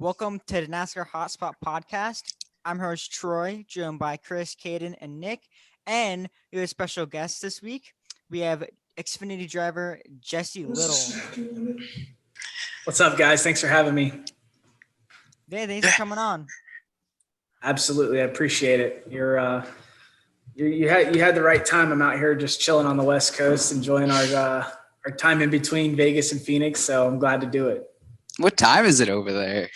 Welcome to the NASCAR Hotspot Podcast. I'm host Troy, joined by Chris, Caden, and Nick. And we have a special guest this week. We have Xfinity driver Jesse Little. What's up, guys? Thanks for having me. Yeah, thanks for coming on. Absolutely, I appreciate it. You had the right time. I'm out here just chilling on the West Coast, enjoying our time in between Vegas and Phoenix. So I'm glad to do it. What time is it over there?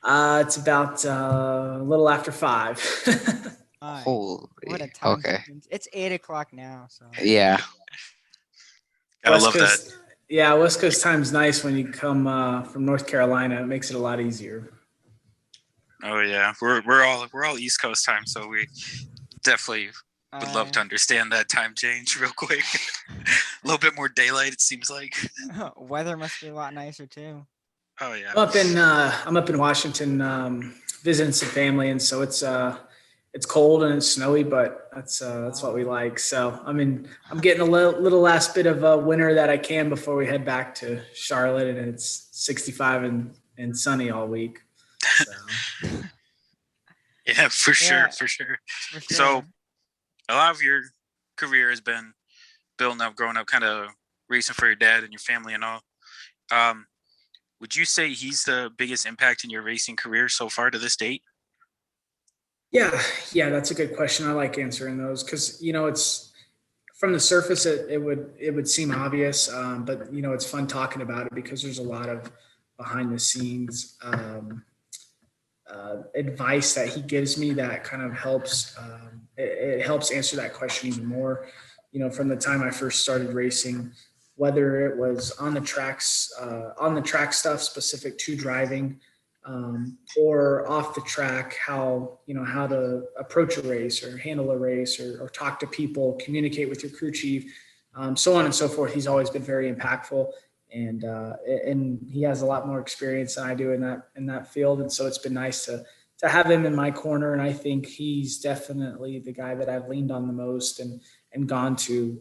It's about a little after 5. Holy, what a time okay. difference. It's 8 o'clock now. So Yeah. I love that. Yeah, West Coast time's nice when you come from North Carolina. It makes it a lot easier. Oh yeah, we're all East Coast time, so we definitely would love to understand that time change real quick. A little bit more daylight, it seems like. Weather must be a lot nicer too. Oh yeah. I'm up in Washington visiting some family, and so it's cold and it's snowy, but that's what we like. So I'm getting a little last bit of winter that I can before we head back to Charlotte, and it's 65 and sunny all week. So. Yeah, for sure. So a lot of your career has been building up, growing up, kind of racing for your dad and your family and all. Would you say he's the biggest impact in your racing career so far to this date? Yeah, that's a good question. I like answering those because it's from the surface it would seem obvious, but it's fun talking about it because there's a lot of behind the scenes advice that he gives me that kind of helps. It helps answer that question even more. From the time I first started racing, whether it was on the track stuff specific to driving, or off the track, how to approach a race or handle a race or talk to people, communicate with your crew chief, so on and so forth. He's always been very impactful, and he has a lot more experience than I do in that field. And so it's been nice to have him in my corner. And I think he's definitely the guy that I've leaned on the most and gone to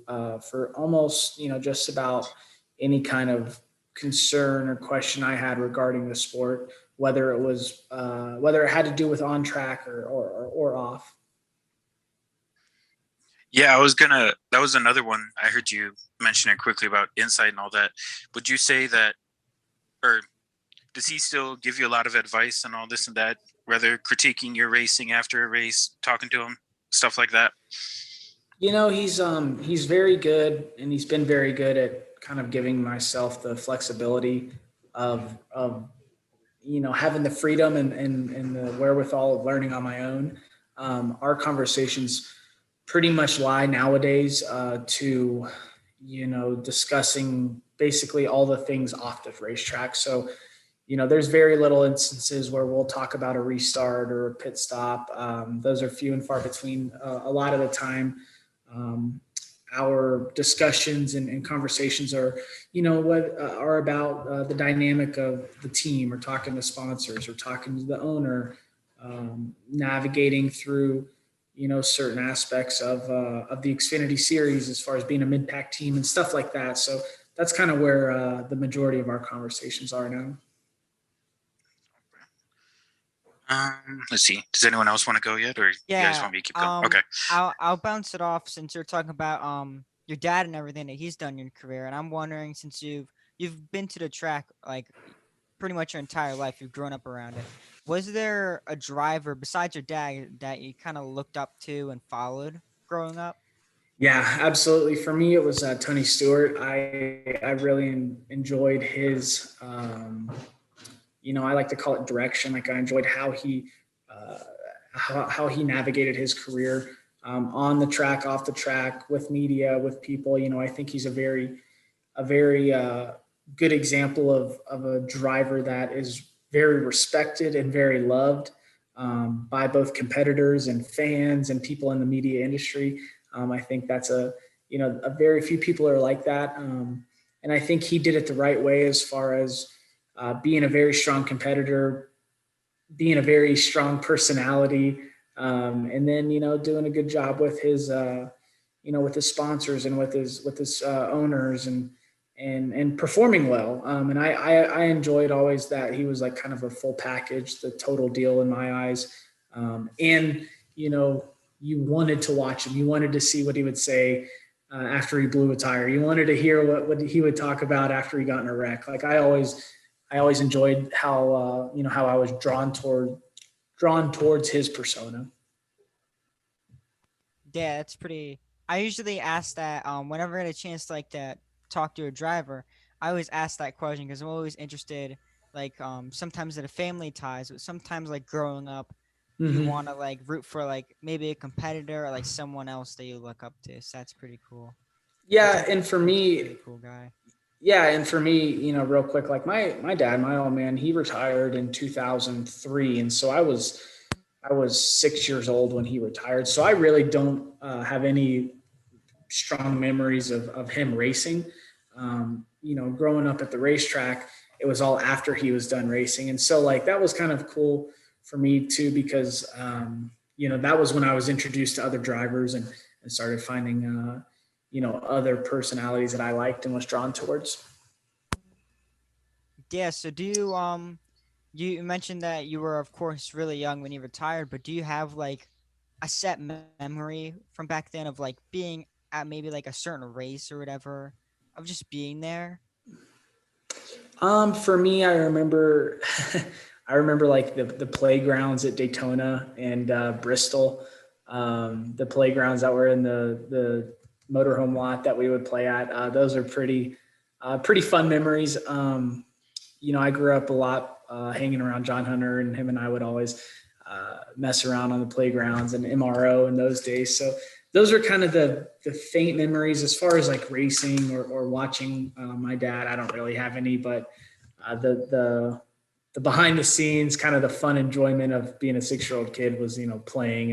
for almost, just about any kind of concern or question I had regarding the sport, whether it had to do with on track or off. Yeah, that was another one I heard you mention it quickly about insight and all that. Would you say that, or does he still give you a lot of advice and all this and that, whether critiquing your racing after a race, talking to him, stuff like that? He's very good, and he's been very good at kind of giving myself the flexibility of having the freedom and the wherewithal of learning on my own. Our conversations pretty much lie nowadays to discussing basically all the things off the racetrack. So there's very little instances where we'll talk about a restart or a pit stop. Those are few and far between. A lot of the time, our discussions and conversations are about the dynamic of the team, or talking to sponsors, or talking to the owner, navigating through certain aspects of the Xfinity Series as far as being a mid-pack team and stuff like that. So that's kind of where the majority of our conversations are now. Let's see. Does anyone else want to go yet, or you guys want me to keep going? Okay. I'll bounce it off since you're talking about your dad and everything that he's done in your career, and I'm wondering, since you've been to the track like pretty much your entire life, you've grown up around it. Was there a driver besides your dad that you kind of looked up to and followed growing up? Yeah, absolutely. For me, it was Tony Stewart. I really enjoyed his. I like to call it direction. Like, I enjoyed how he navigated his career on the track, off the track, with media, with people. I think he's a very good example of a driver that is very respected and very loved by both competitors and fans and people in the media industry. I think that's a very few people are like that. And I think he did it the right way, as far as being a very strong competitor, being a very strong personality, and then doing a good job with his with his sponsors and with his owners, and and performing well. And I enjoyed always that he was like kind of a full package, the total deal in my eyes. And, you know, you wanted to watch him. You wanted to see what he would say after he blew a tire. You wanted to hear what he would talk about after he got in a wreck. Like I always enjoyed how, you know, how I was drawn towards his persona. Yeah, that's pretty. I usually ask that whenever I get a chance to like to talk to a driver. I always ask that question because I'm always interested. Like sometimes in the family ties, but sometimes like growing up, you Mm-hmm. want to like root for like maybe a competitor or like someone else that you look up to. So that's pretty cool. Seems Yeah. like And for seems like a me, pretty cool guy. yeah. And for me, you know, real quick, like my dad, my old man, he retired in 2003. And so I was 6 years old when he retired. So I really don't have any strong memories of him racing. You know, growing up at the racetrack, it was all after he was done racing. And so like, that was kind of cool for me too, because, you know, that was when I was introduced to other drivers and started finding, you know, other personalities that I liked and was drawn towards. Yeah. So do you you mentioned that you were of course really young when you retired, but do you have like a set memory from back then of like being at maybe like a certain race or whatever of just being there? For me, I remember, I remember like the playgrounds at Daytona and Bristol, the playgrounds that were in the motorhome lot that we would play at. Those are pretty fun memories. You know, I grew up a lot hanging around John Hunter, and him and I would always mess around on the playgrounds and MRO in those days. So those are kind of the faint memories as far as like racing or watching my dad. I don't really have any, but the behind the scenes, kind of the fun enjoyment of being a 6 year old kid was, you know, playing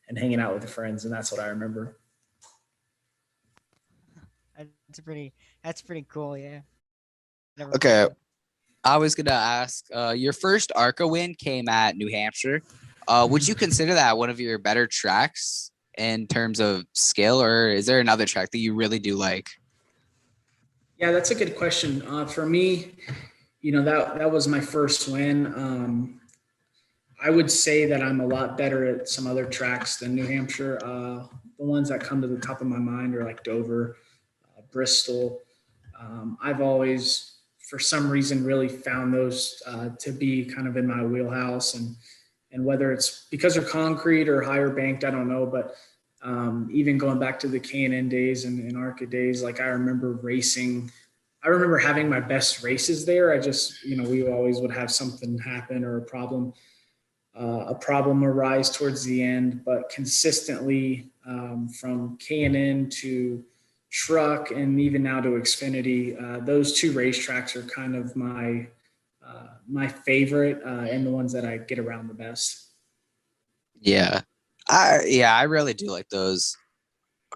and hanging out with the friends. And that's what I remember. That's pretty cool. Yeah. Never heard Okay, that. I was gonna ask. Your first ARCA win came at New Hampshire. Would you consider that one of your better tracks in terms of skill, or is there another track that you really do like? Yeah, that's a good question. For me, you know, that was my first win. I would say that I'm a lot better at some other tracks than New Hampshire. The ones that come to the top of my mind are like Dover, Bristol. I've always, for some reason, really found those to be kind of in my wheelhouse, and whether it's because they're concrete or higher banked, I don't know, but even going back to the K&N days and ARCA days, like I remember racing. I remember having my best races there. I just, you know, we always would have something happen or a problem arise towards the end, but consistently from K&N to truck and even now to Xfinity, those two racetracks are kind of my favorite and the ones that I get around the best. Yeah, I really do like those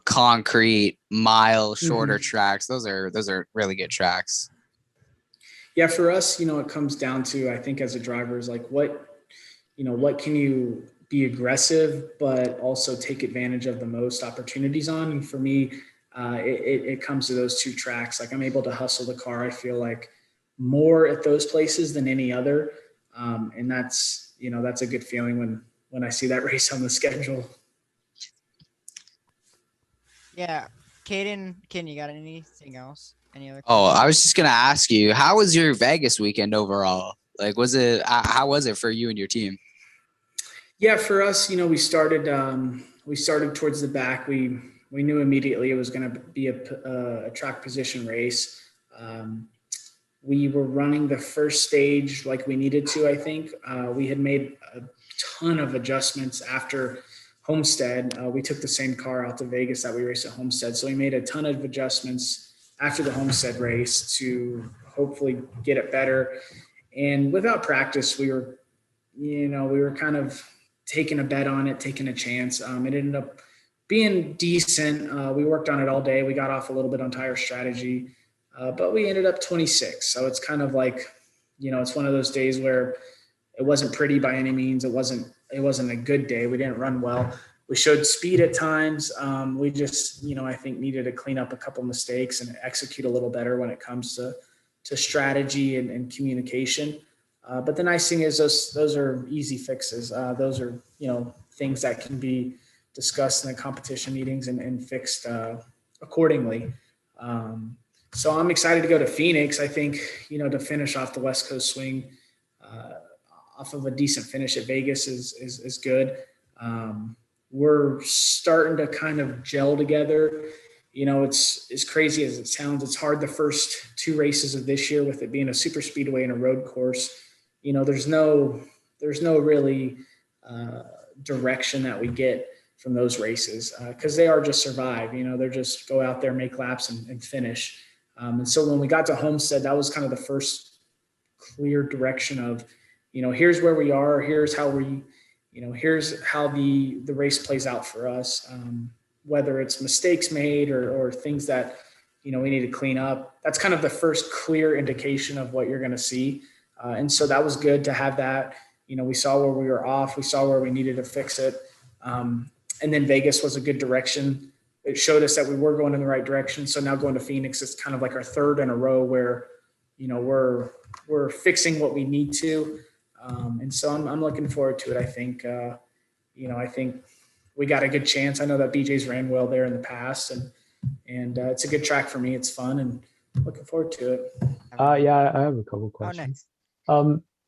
concrete mile shorter tracks. Those are really good tracks. Yeah, for us, you know, it comes down to, I think as a driver is like what can you be aggressive, but also take advantage of the most opportunities on. And for me, it comes to those two tracks. Like I'm able to hustle the car, I feel like, more at those places than any other. And that's, you know, that's a good feeling when I see that race on the schedule. Yeah. Kaden, you got anything else? Any other Oh, questions? I was just gonna ask you, how was your Vegas weekend overall? Like, how was it for you and your team? Yeah, for us, you know, we started towards the back. We knew immediately it was going to be a track position race. We were running the first stage like we needed to. I think we had made a ton of adjustments after Homestead. We took the same car out to Vegas that we raced at Homestead, so we made a ton of adjustments after the Homestead race to hopefully get it better. And without practice, we were kind of taking a bet on it, taking a chance. It ended up being decent. We worked on it all day. We got off a little bit on tire strategy, but we ended up 26. So it's kind of like, you know, it's one of those days where it wasn't pretty by any means. It wasn't a good day. We didn't run well, we showed speed at times. We just, I think needed to clean up a couple mistakes and execute a little better when it comes to strategy and communication. But the nice thing is those are easy fixes. Those are, things that can be discussed in the competition meetings and fixed accordingly. So I'm excited to go to Phoenix. I think, to finish off the West Coast swing off of a decent finish at Vegas is good. We're starting to kind of gel together. It's as crazy as it sounds. It's hard the first 2 races of this year with it being a super speedway and a road course. There's no really direction that we get from those races because they are just survive. They're just go out there, make laps and finish. And so when we got to Homestead, that was kind of the first clear direction of, here's where we are. Here's how here's how the race plays out for us. Whether it's mistakes made or things that, we need to clean up. That's kind of the first clear indication of what you're going to see. And so that was good to have that. We saw where we were off. We saw where we needed to fix it. And then Vegas was a good direction. It showed us that we were going in the right direction. So now going to Phoenix, it's kind of like our 3rd in a row where, we're fixing what we need to. And so I'm looking forward to it. I think, I think we got a good chance. I know that BJ's ran well there in the past and it's a good track for me. It's fun and looking forward to it. Yeah, I have a couple questions.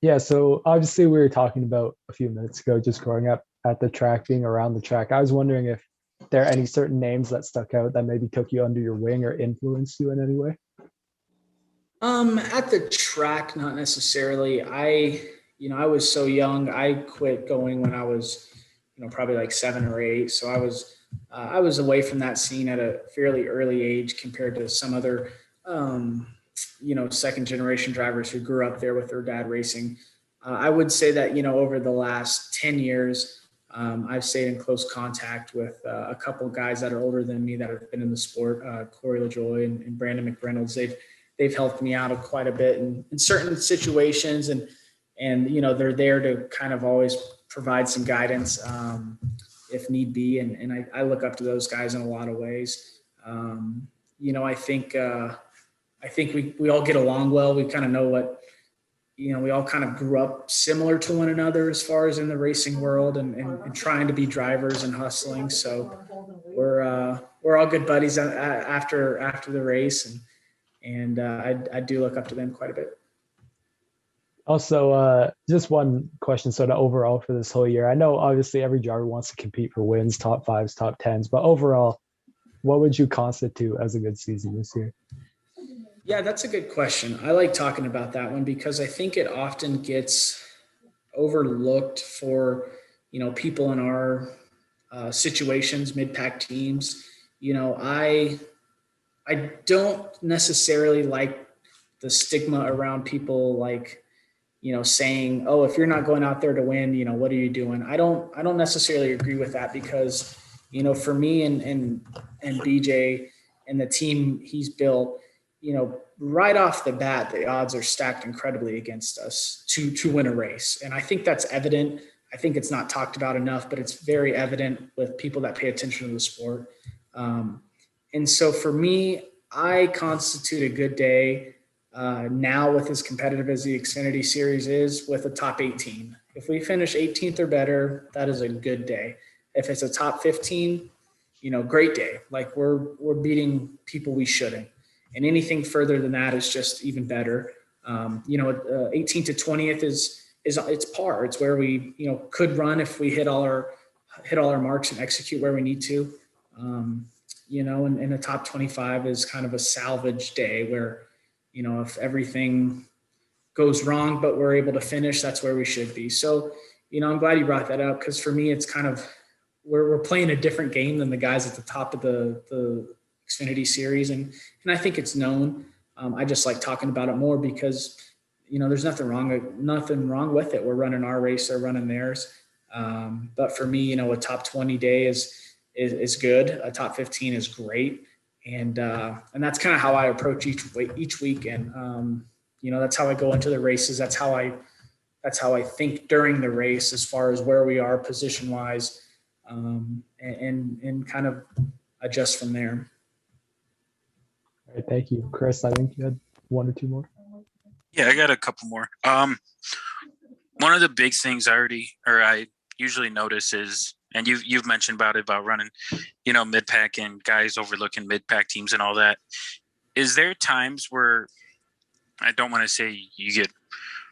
Yeah, so obviously we were talking about a few minutes ago, just growing up at the track, being around the track. I was wondering if there are any certain names that stuck out that maybe took you under your wing or influenced you in any way? At the track, not necessarily. I was so young. I quit going when I was, probably like 7 or 8. So I was away from that scene at a fairly early age compared to some other, second generation drivers who grew up there with their dad racing. I would say that, over the last 10 years, I've stayed in close contact with a couple of guys that are older than me that have been in the sport, Corey LaJoy and Brandon McReynolds. They've helped me out quite a bit in certain situations and they're there to kind of always provide some guidance if need be. And I look up to those guys in a lot of ways. I think we all get along well. We kind of know what, we all kind of grew up similar to one another as far as in the racing world and trying to be drivers and hustling. So we're all good buddies after the race. And I do look up to them quite a bit. Also, just one question sort of overall for this whole year. I know obviously every driver wants to compete for wins, top 5s, top 10s, but overall, what would you constitute as a good season this year? Yeah, that's a good question. I like talking about that one because I think it often gets overlooked for, people in our situations, mid-pack teams. I don't necessarily like the stigma around people like, saying, oh, if you're not going out there to win, what are you doing? I don't necessarily agree with that because, for me and BJ and the team he's built, right off the bat, the odds are stacked incredibly against us to win a race. And I think that's evident. I think it's not talked about enough, but it's very evident with people that pay attention to the sport. And so for me, I constitute a good day now with as competitive as the Xfinity Series is with a top 18. If we finish 18th or better, that is a good day. If it's a top 15, great day. Like we're beating people we shouldn't. And anything further than that is just even better. 18th to 20th is it's par. It's where we, could run if we hit all our marks and execute where we need to. And the top 25 is kind of a salvage day where, if everything goes wrong, but we're able to finish, that's where we should be. So, I'm glad you brought that up because for me, it's kind of, we're playing a different game than the guys at the top of the Xfinity Series. And I think it's known. I just like talking about it more because, there's nothing wrong with it. We're running our race, they're running theirs. But for me, a top 20 day is good. A top 15 is great. And that's kind of how I approach each weekend. That's how I go into the races. That's how I think during the race, as far as where we are position wise. and kind of adjust from there. All right, thank you, Chris. I think you had one or two more. Yeah, I got a couple more. One of the big things I usually notice is, and you've mentioned about running, mid-pack and guys overlooking mid-pack teams and all that. Is there times where, I don't want to say you get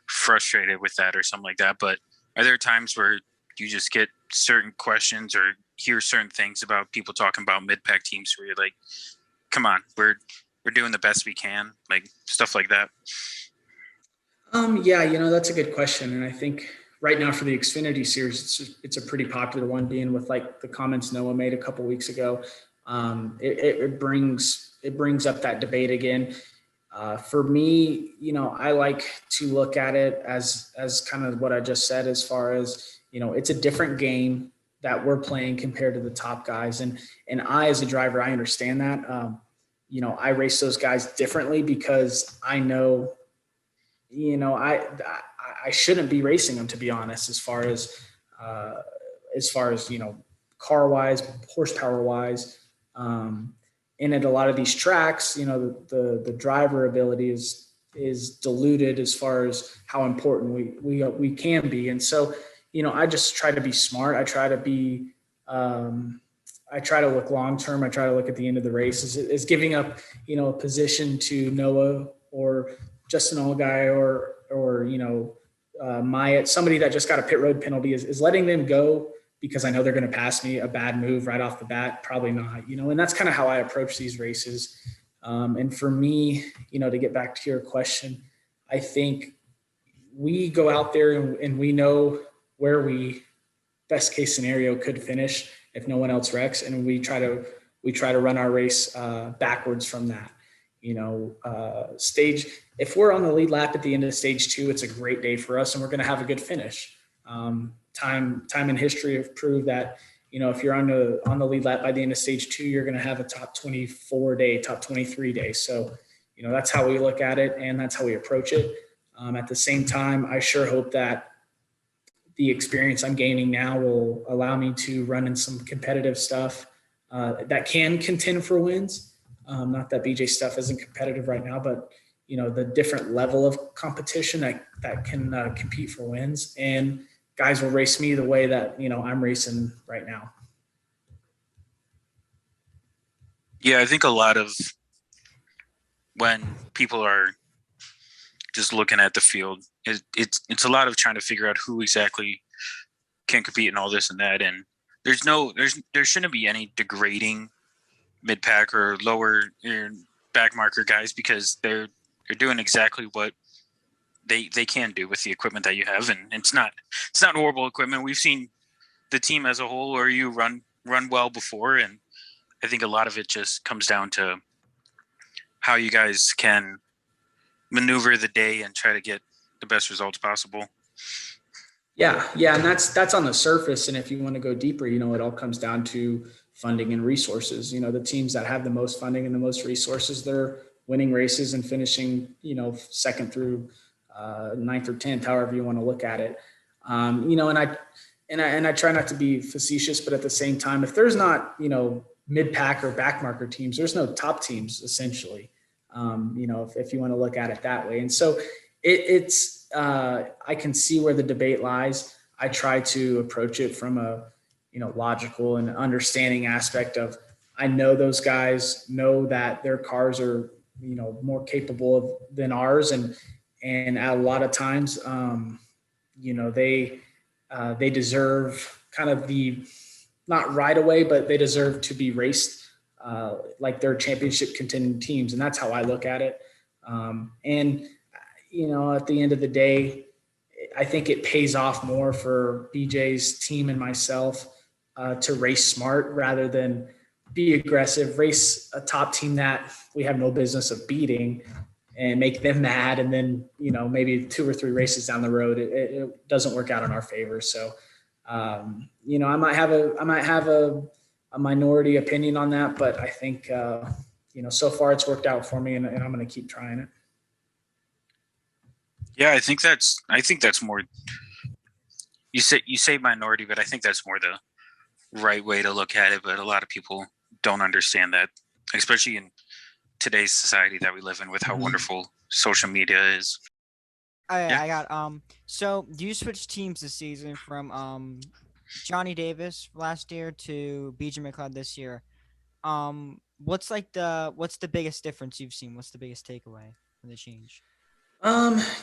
frustrated with that or something like that, but are there times where you just get certain questions or hear certain things about people talking about mid-pack teams where you're like, come on, we're doing the best we can, like stuff like that? Yeah, that's a good question. And I think right now for the Xfinity Series, it's a pretty popular one, being with like the comments Noah made a couple weeks ago. It brings up that debate again. For me, I like to look at it as kind of what I just said, as far as, it's a different game that we're playing compared to the top guys. And I, as a driver, I understand that. I race those guys differently because I know, I shouldn't be racing them, to be honest, as far as car wise, horsepower wise. And at a lot of these tracks, the driver ability is diluted as far as how important we can be. And so, I just try to be smart. I try to look long term. I try to look at the end of the race. Is giving up, a position to Noah or Justin Allgaier or Myatt, somebody that just got a pit road penalty, is letting them go because I know they're going to pass me, a bad move right off the bat? Probably not, and that's kind of how I approach these races. And for me, to get back to your question, I think we go out there and we know where we best case scenario could finish if no one else wrecks. And we try to run our race backwards from that. If we're on the lead lap at the end of stage 2, it's a great day for us and we're going to have a good finish. Time and history have proved that, if you're on the lead lap by the end of stage 2, you're going to have a top 24 day, top 23 day. So, that's how we look at it and that's how we approach it. At the same time, I sure hope that the experience I'm gaining now will allow me to run in some competitive stuff that can contend for wins. Not that BJ stuff isn't competitive right now, but the different level of competition that can compete for wins, and guys will race me the way that I'm racing right now. Yeah, I think a lot of when people are just looking at the field, it's a lot of trying to figure out who exactly can compete and all this and that. And there shouldn't be any degrading mid-pack or lower back marker guys, because they're doing exactly what they can do with the equipment that you have. And it's not horrible equipment. We've seen the team as a whole, or you run well before. And I think a lot of it just comes down to how you guys can maneuver the day and try to get the best results possible. Yeah. And that's on the surface. And if you want to go deeper, it all comes down to funding and resources. The teams that have the most funding and the most resources, they're winning races and finishing, second through ninth or 10th, however you want to look at it. And I try not to be facetious, but at the same time, if there's not, mid-pack or back marker teams, there's no top teams essentially. If you want to look at it that way. And so it's I can see where the debate lies. I try to approach it from a, logical and understanding aspect of, I know those guys know that their cars are, more capable than ours. And a lot of times, they deserve kind of the, not right away, but they deserve to be raced like they're championship contending teams. And that's how I look at it. At the end of the day, I think it pays off more for BJ's team and myself to race smart rather than be aggressive, race a top team that we have no business of beating and make them mad. And then, maybe 2 or 3 races down the road, it doesn't work out in our favor. So, I might have a minority opinion on that, but I think, so far it's worked out for me, and I'm going to keep trying it. Yeah, I think that's more, you say minority, but I think that's more right way to look at it, but a lot of people don't understand that, especially in today's society that we live in with how wonderful social media is. I got so you switched teams this season from Johnny Davis last year to BJ McLeod this year. What's the biggest difference you've seen? What's the biggest takeaway from the change?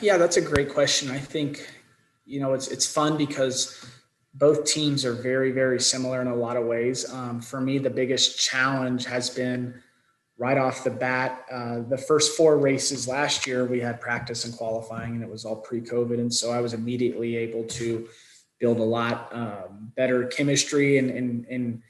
Yeah, that's a great question. I think, it's fun because both teams are very, very similar in a lot of ways. For me, the biggest challenge has been right off the bat. The first 4 races last year, we had practice and qualifying, and it was all pre-COVID. And so I was immediately able to build a lot better chemistry and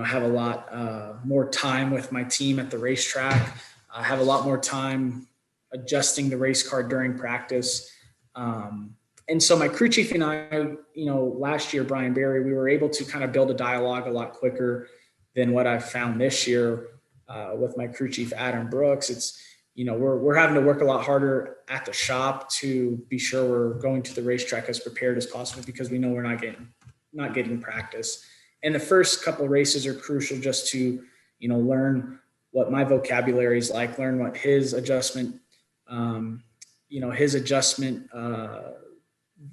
have a lot more time with my team at the racetrack. I have a lot more time adjusting the race car during practice. And so my crew chief and I, last year, Brian Berry, we were able to kind of build a dialogue a lot quicker than what I've found this year with my crew chief, Adam Brooks. It's, we're having to work a lot harder at the shop to be sure we're going to the racetrack as prepared as possible because we know we're not getting practice. And the first couple of races are crucial just to, learn what my vocabulary is like, learn what his adjustment,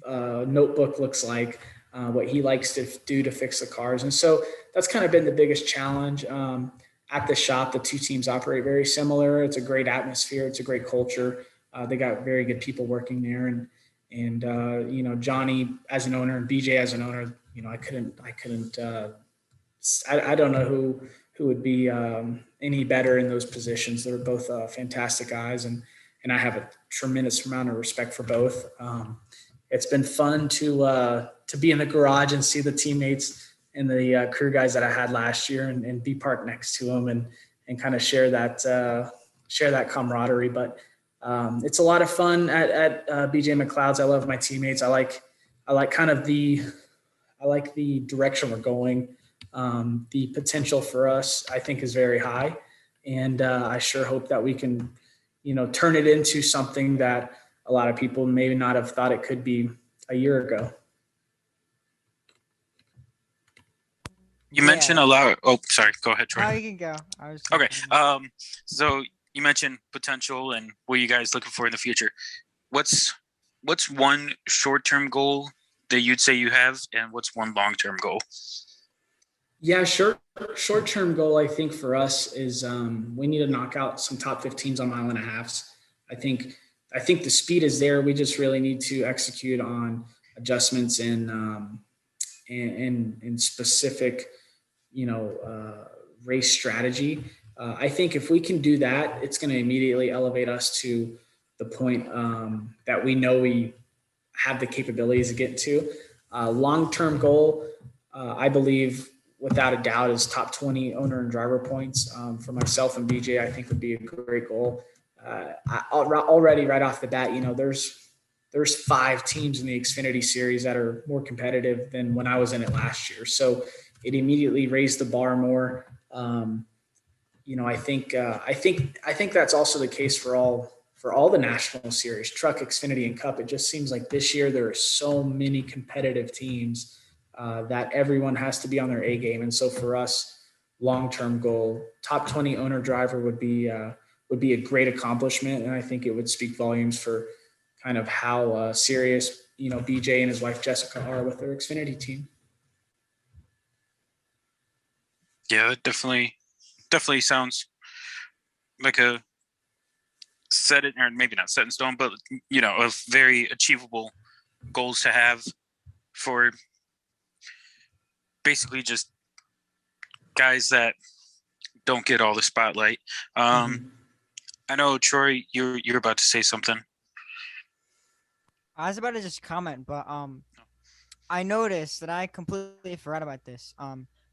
notebook looks like, what he likes to do to fix the cars. And so that's kind of been the biggest challenge. At the shop, the two teams operate very similar. It's a great atmosphere. It's a great culture. They got very good people working there. And Johnny as an owner and BJ as an owner, I don't know who would be any better in those positions. They're both fantastic guys. And I have a tremendous amount of respect for both. It's been fun to be in the garage and see the teammates and the crew guys that I had last year and be parked next to them and kind of share that camaraderie. But it's a lot of fun at BJ McLeod's. I love my teammates. I like kind of the direction we're going. The potential for us, I think, is very high. And I sure hope that we can, turn it into something that a lot of people maybe not have thought it could be a year ago. You mentioned a lot. Oh, sorry. Go ahead, Troy. Oh, you can go. Okay. So you mentioned potential and what you guys looking for in the future. What's one short-term goal that you'd say you have, and what's one long-term goal? Yeah, short-term goal, I think, for us is we need to knock out some top 15s on mile and a halves. I think the speed is there. We just really need to execute on adjustments in specific, race strategy. I think if we can do that, it's going to immediately elevate us to the point that we know we have the capabilities to get to. Long-term goal, I believe, without a doubt, is top 20 owner and driver points. For myself and BJ, I think would be a great goal. Already right off the bat, there's 5 teams in the Xfinity Series that are more competitive than when I was in it last year. So it immediately raised the bar more. I think that's also the case for all the national series, Truck, Xfinity, and Cup. It just seems like this year there are so many competitive teams that everyone has to be on their A game. And so for us, long-term goal, top 20 owner driver would be a great accomplishment. And I think it would speak volumes for kind of how serious, BJ and his wife, Jessica, are with their Xfinity team. Yeah, that definitely sounds like a set it, or maybe not set in stone, but a very achievable goals to have for basically just guys that don't get all the spotlight. I know, Troy, you're about to say something. I was about to just comment, but I noticed that I completely forgot about this.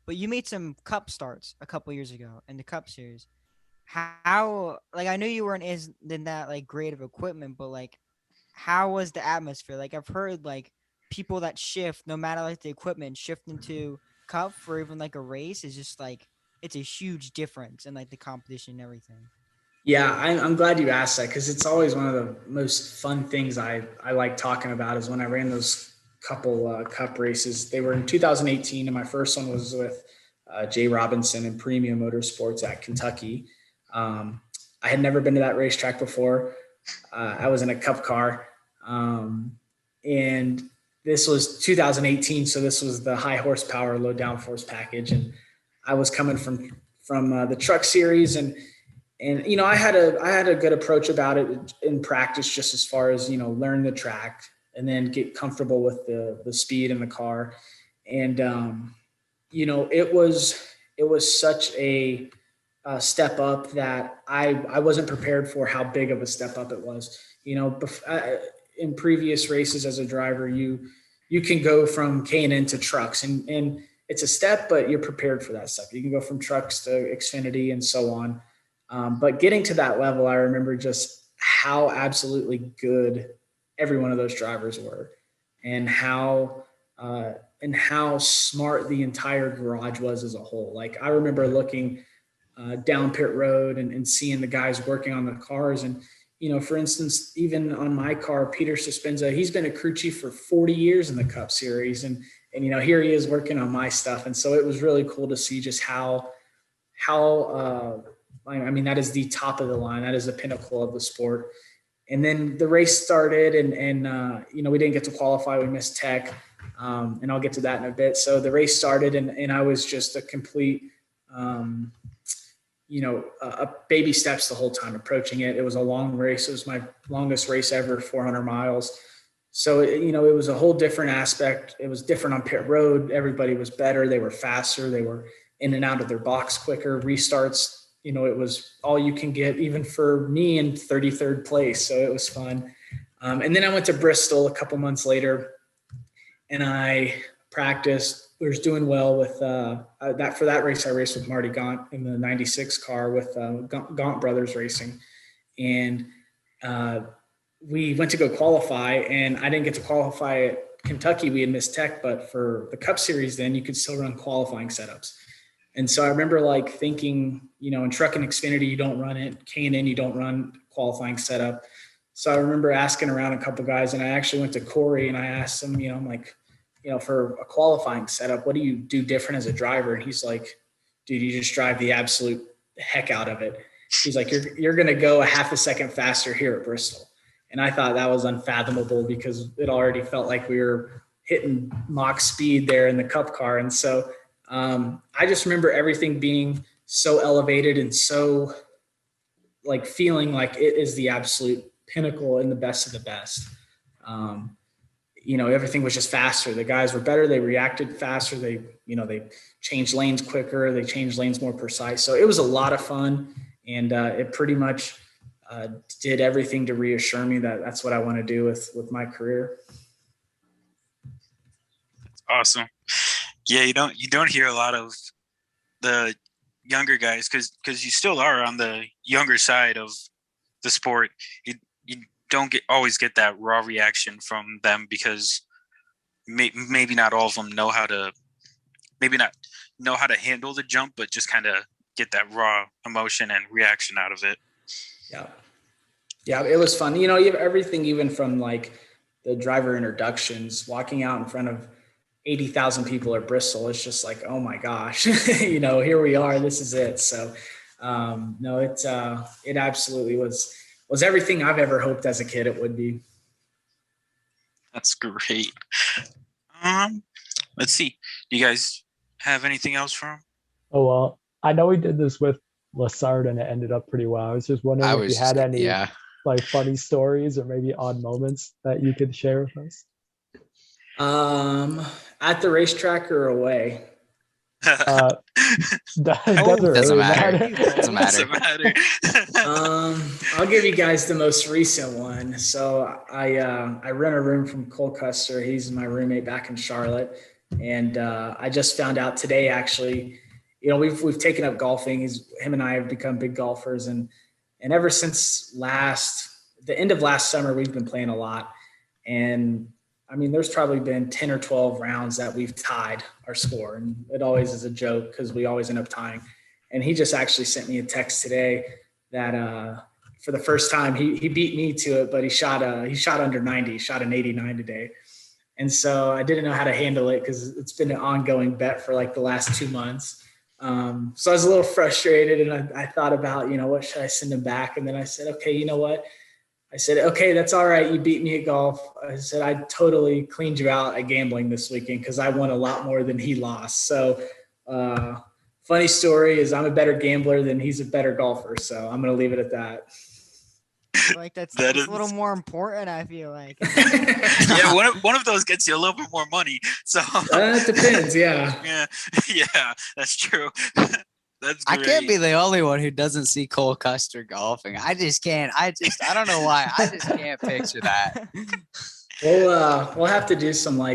But you made some Cup starts a couple years ago in the Cup Series. How, I knew you weren't in that great of equipment, but how was the atmosphere? I've heard people that shift, no matter the equipment, shift into Cup for even a race is just it's a huge difference in the competition and everything. Yeah, I'm glad you asked that because it's always one of the most fun things I like talking about is when I ran those couple Cup races. They were in 2018, and my first one was with Jay Robinson and Premium Motorsports at Kentucky. I had never been to that racetrack before. I was in a Cup car, and this was 2018, so this was the high horsepower, low downforce package, and I was coming from the Truck Series, and you know, I had a good approach about it in practice, just as far as, you know, learn the track and then get comfortable with the speed in the car. And you know, it was such a step up that I wasn't prepared for how big of a step up it was. You know, in previous races as a driver, you can go from K&N to trucks, and it's a step, but you're prepared for that step. You can go from trucks to Xfinity and so on. But getting to that level, I remember just how absolutely good every one of those drivers were, and how smart the entire garage was as a whole. Like, I remember looking down pit road and seeing the guys working on the cars. And, you know, for instance, even on my car, Peter Suspenza, he's been a crew chief for 40 years in the Cup Series. And, you know, here he is working on my stuff. And so it was really cool to see just how I mean, that is the top of the line. That is the pinnacle of the sport. And then the race started, and you know, we didn't get to qualify. We missed tech, and I'll get to that in a bit. So the race started, and I was just a complete, you know, baby steps the whole time approaching it. It was a long race. It was my longest race ever, 400 miles. So, you know, it was a whole different aspect. It was different on pit road. Everybody was better. They were faster. They were in and out of their box quicker. Restarts, you know, it was all you can get, even for me in 33rd place. So it was fun. And then I went to Bristol a couple months later, and I practiced. We was doing well with that. For that race, I raced with Marty Gaunt in the 96 car with Gaunt Brothers Racing. And we went to go qualify, and I didn't get to qualify at Kentucky. We had missed tech, but for the Cup Series, then you could still run qualifying setups. And so I remember like thinking, you know, in truck and Xfinity, you don't run it. K&N, you don't run qualifying setup. So I remember asking around a couple guys, and I actually went to Corey and I asked him, you know, I'm like, you know, for a qualifying setup, what do you do different as a driver? And he's like, dude, you just drive the absolute heck out of it. He's like, you're going to go a half a second faster here at Bristol. And I thought that was unfathomable, because it already felt like we were hitting Mach speed there in the Cup car. And so I just remember everything being so elevated and so like feeling like it is the absolute pinnacle and the best of the best. You know, everything was just faster. The guys were better. They reacted faster. They changed lanes quicker. They changed lanes more precise. So it was a lot of fun, and it pretty much did everything to reassure me that that's what I want to do with my career. Awesome. Yeah, you don't hear a lot of the younger guys, because you still are on the younger side of the sport. You don't always get that raw reaction from them, because maybe not all of them know how to handle the jump, but just kind of get that raw emotion and reaction out of it. Yeah, it was fun. You know, you have everything, even from like the driver introductions, walking out in front of 80,000 people at Bristol. It's just like, oh my gosh, you know, here we are. This is it. So no, it absolutely was everything I've ever hoped as a kid it would be. That's great. Let's see. Do you guys have anything else from? Oh, well, I know we did this with Lassard and it ended up pretty well. I was just wondering if you had any like funny stories or maybe odd moments that you could share with us. At the racetrack or away? Doesn't matter. I'll give you guys the most recent one. So I rent a room from Cole Custer. He's my roommate back in Charlotte, and I just found out today, actually, you know, we've taken up golfing. Him and I have become big golfers, and ever since the end of last summer, we've been playing a lot. And I mean, there's probably been 10 or 12 rounds that we've tied our score, and it always is a joke because we always end up tying. And he just actually sent me a text today that for the first time he beat me to it, but he shot under 90. He shot an 89 today. And so I didn't know how to handle it because it's been an ongoing bet for like the last 2 months. So I was a little frustrated, and I thought about, what should I send him back? And then I said, okay, you know what? I said, okay, that's all right. You beat me at golf. I said, I totally cleaned you out at gambling this weekend because I won a lot more than he lost. So funny story is I'm a better gambler than he's a better golfer. So I'm going to leave it at that. Like that's a little more important, I feel like. Yeah, one of those gets you a little bit more money. So it depends, yeah. Yeah, that's true. That's great. I can't be the only one who doesn't see Cole Custer golfing. I just can't. I don't know why. I just can't picture that. We'll have to do some I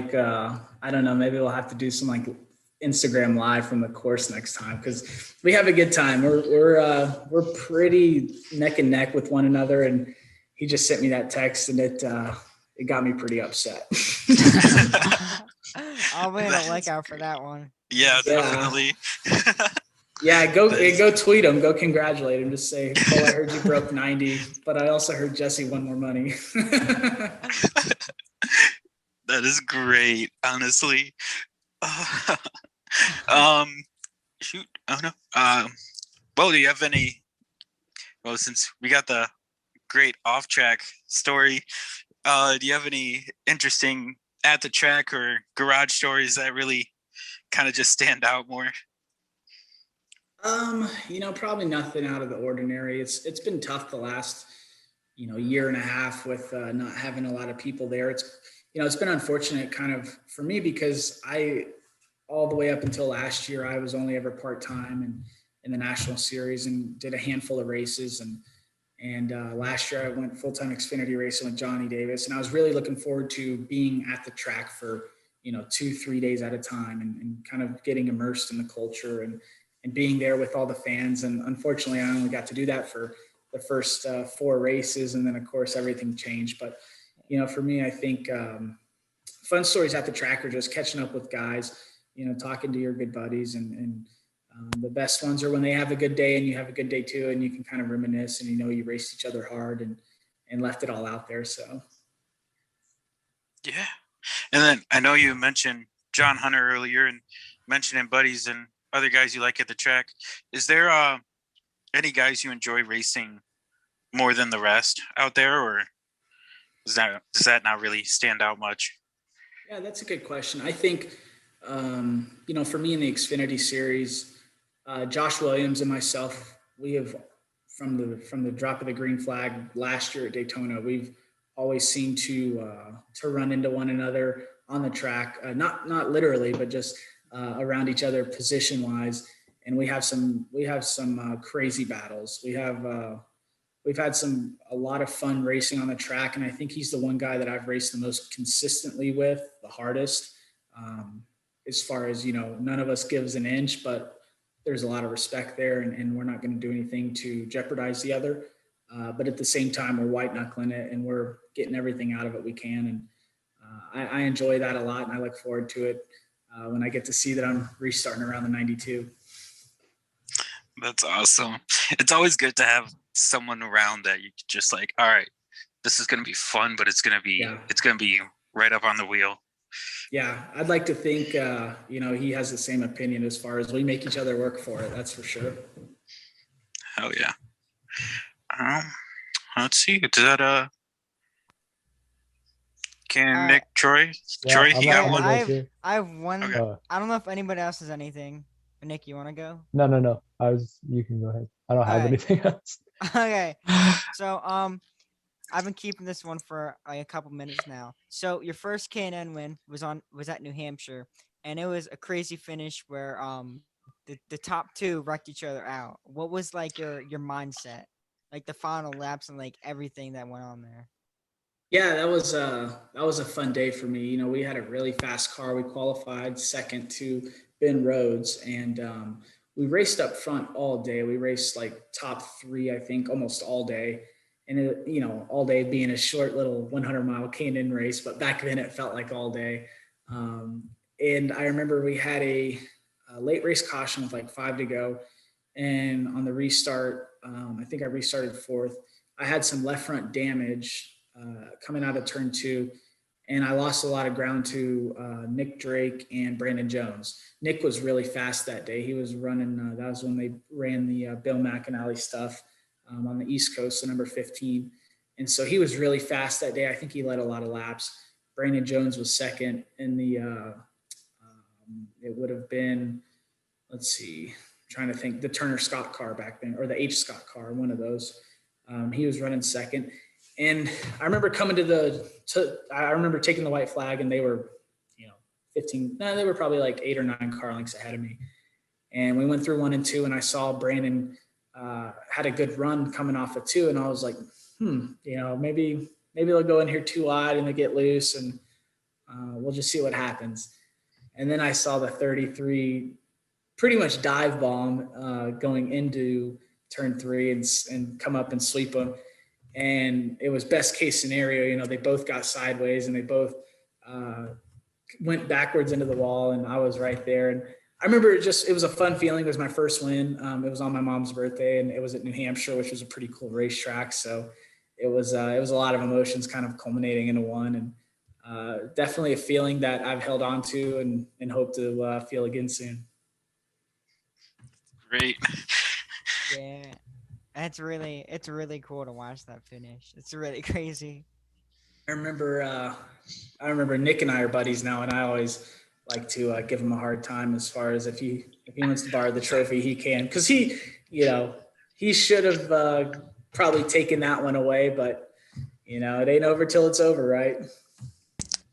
don't know, maybe we'll have to do some Instagram live from the course next time because we have a good time. We're pretty neck and neck with one another, and he just sent me that text, and it got me pretty upset. I'll be on the lookout for that one. Yeah, definitely. Yeah, go tweet him, go congratulate him, just say, "Oh, I heard you broke 90, but I also heard Jesse won more money." That is great, honestly. Shoot, I don't know. Well, do you have any? Well, since we got the great off-track story, do you have any interesting at the track or garage stories that really kind of just stand out more? Probably nothing out of the ordinary. It's been tough the last, year and a half with not having a lot of people there. It's been unfortunate kind of for me because all the way up until last year, I was only ever part-time and in the National Series and did a handful of races. And last year I went full-time Xfinity racing with Johnny Davis. And I was really looking forward to being at the track for, 2-3 days at a time and kind of getting immersed in the culture and being there with all the fans. And unfortunately, I only got to do that for the first 4 races. And then of course, everything changed. But, for me, I think fun stories at the track are just catching up with guys, talking to your good buddies and the best ones are when they have a good day and you have a good day too. And you can kind of reminisce and, you raced each other hard and left it all out there. So. Yeah. And then I know you mentioned John Hunter earlier and mentioning buddies and other guys you like at the track. Is there any guys you enjoy racing more than the rest out there, or does that not really stand out much? Yeah, that's a good question. I think, for me in the Xfinity Series, Josh Williams and myself, we have from the drop of the green flag last year at Daytona, we've always seemed to run into one another on the track, not literally, but just around each other position wise. And we have some crazy battles. We've had a lot of fun racing on the track. And I think he's the one guy that I've raced the most consistently with, the hardest, as far as, none of us gives an inch, but there's a lot of respect there and we're not going to do anything to jeopardize the other. But at the same time, we're white knuckling it and we're getting everything out of it we can. And I enjoy that a lot. And I look forward to it when I get to see that I'm restarting around the 92. That's awesome. It's always good to have someone around that you just like, all right, this is going to be fun, but it's going to be right up on the wheel. Yeah. I'd like to think, he has the same opinion as far as we make each other work for it. That's for sure. Hell yeah. Let's see. Does that, Nick, Troy? Yeah, Troy, he got one? I have one. Okay. I don't know if anybody else has anything. Nick, you want to go? No. You can go ahead. I don't have anything else. Okay. So, I've been keeping this one for like a couple minutes now. So your first K&N win was at New Hampshire, and it was a crazy finish where the top 2 wrecked each other out. What was like your mindset, like the final laps and like everything that went on there? Yeah, that was a fun day for me. We had a really fast car. We qualified second to Ben Rhodes, and we raced up front all day. We raced like top 3, I think, almost all day. And all day being a short little 100-mile K&N race, but back then it felt like all day. And I remember we had a late race caution with like 5 to go, and on the restart, I think I restarted 4th. I had some left front damage coming out of turn 2, and I lost a lot of ground to Nick Drake and Brandon Jones. Nick was really fast that day. He was running, that was when they ran the Bill McAnally stuff on the East Coast, the number 15. And so he was really fast that day. I think he led a lot of laps. Brandon Jones was second in the, it would have been, let's see, I'm trying to think, the Turner Scott car back then, or the H Scott car, one of those. He was running second. And I remember coming I remember taking the white flag, and they were, 15, no, they were probably like 8 or 9 car lengths ahead of me. And we went through 1 and 2, and I saw Brandon had a good run coming off of 2. And I was like, maybe they'll go in here too wide and they get loose, and we'll just see what happens. And then I saw the 33 pretty much dive bomb going into turn 3 and come up and sweep them. And it was best case scenario. They both got sideways, and they both went backwards into the wall, and I was right there. And I remember it was a fun feeling. It was my first win. It was on my mom's birthday, and it was at New Hampshire, which was a pretty cool racetrack. So it was a lot of emotions kind of culminating into one, and definitely a feeling that I've held on to and hope to feel again soon. Great. Yeah. It's really cool to watch that finish. It's really crazy. I remember Nick and I are buddies now, and I always like to give him a hard time as far as if he wants to borrow the trophy, he can, because he should have probably taken that one away, but it ain't over till it's over, right?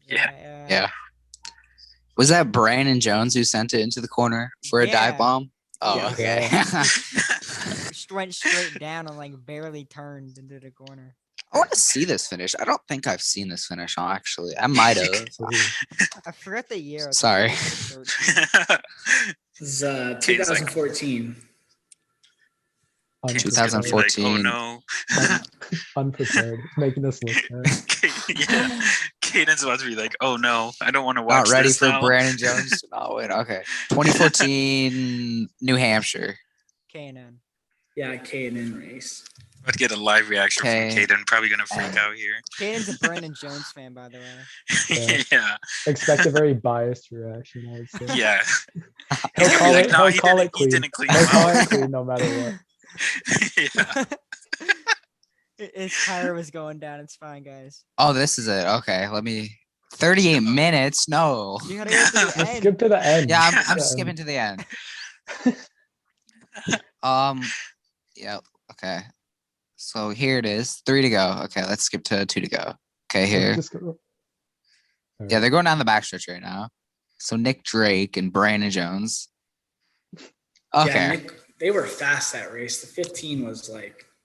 Yeah. Was that Brandon Jones who sent it into the corner for a dive bomb? Oh, Yeah. okay. Went straight down and barely turned into the corner. I want to see this finish. I don't think I've seen this finish, actually. I might have. I forgot the year. Sorry. It was 2014. 2014. Oh no. Unprepared. Making us look bad. Yeah. Caden's about to be like, oh no, I don't want to watch. Not ready this for now. Brandon Jones. Oh wait, okay. 2014 New Hampshire. K&N. Yeah, K&N race. Let's get a live reaction from Caden. Probably gonna freak out here. Caden's a Brandon Jones fan, by the way. Yeah. Expect a very biased reaction, I would say. Yeah. He'll call it, no, he'll call it he clean. didn't clean He'll him call out. it clean no matter what. Yeah. His tire was going down. It's fine, guys. Oh, this is it. Okay, 38 minutes. No. You gotta go to the Let's end. skip to the end. Yeah, I'm skipping to the end. Yeah. Okay. So here it is. 3 to go. Okay, let's skip to 2 to go. Okay, here. Just go. Yeah, they're going down the backstretch right now. So Nick Drake and Brandon Jones. Okay. Yeah, Nick, they were fast that race. The 15 was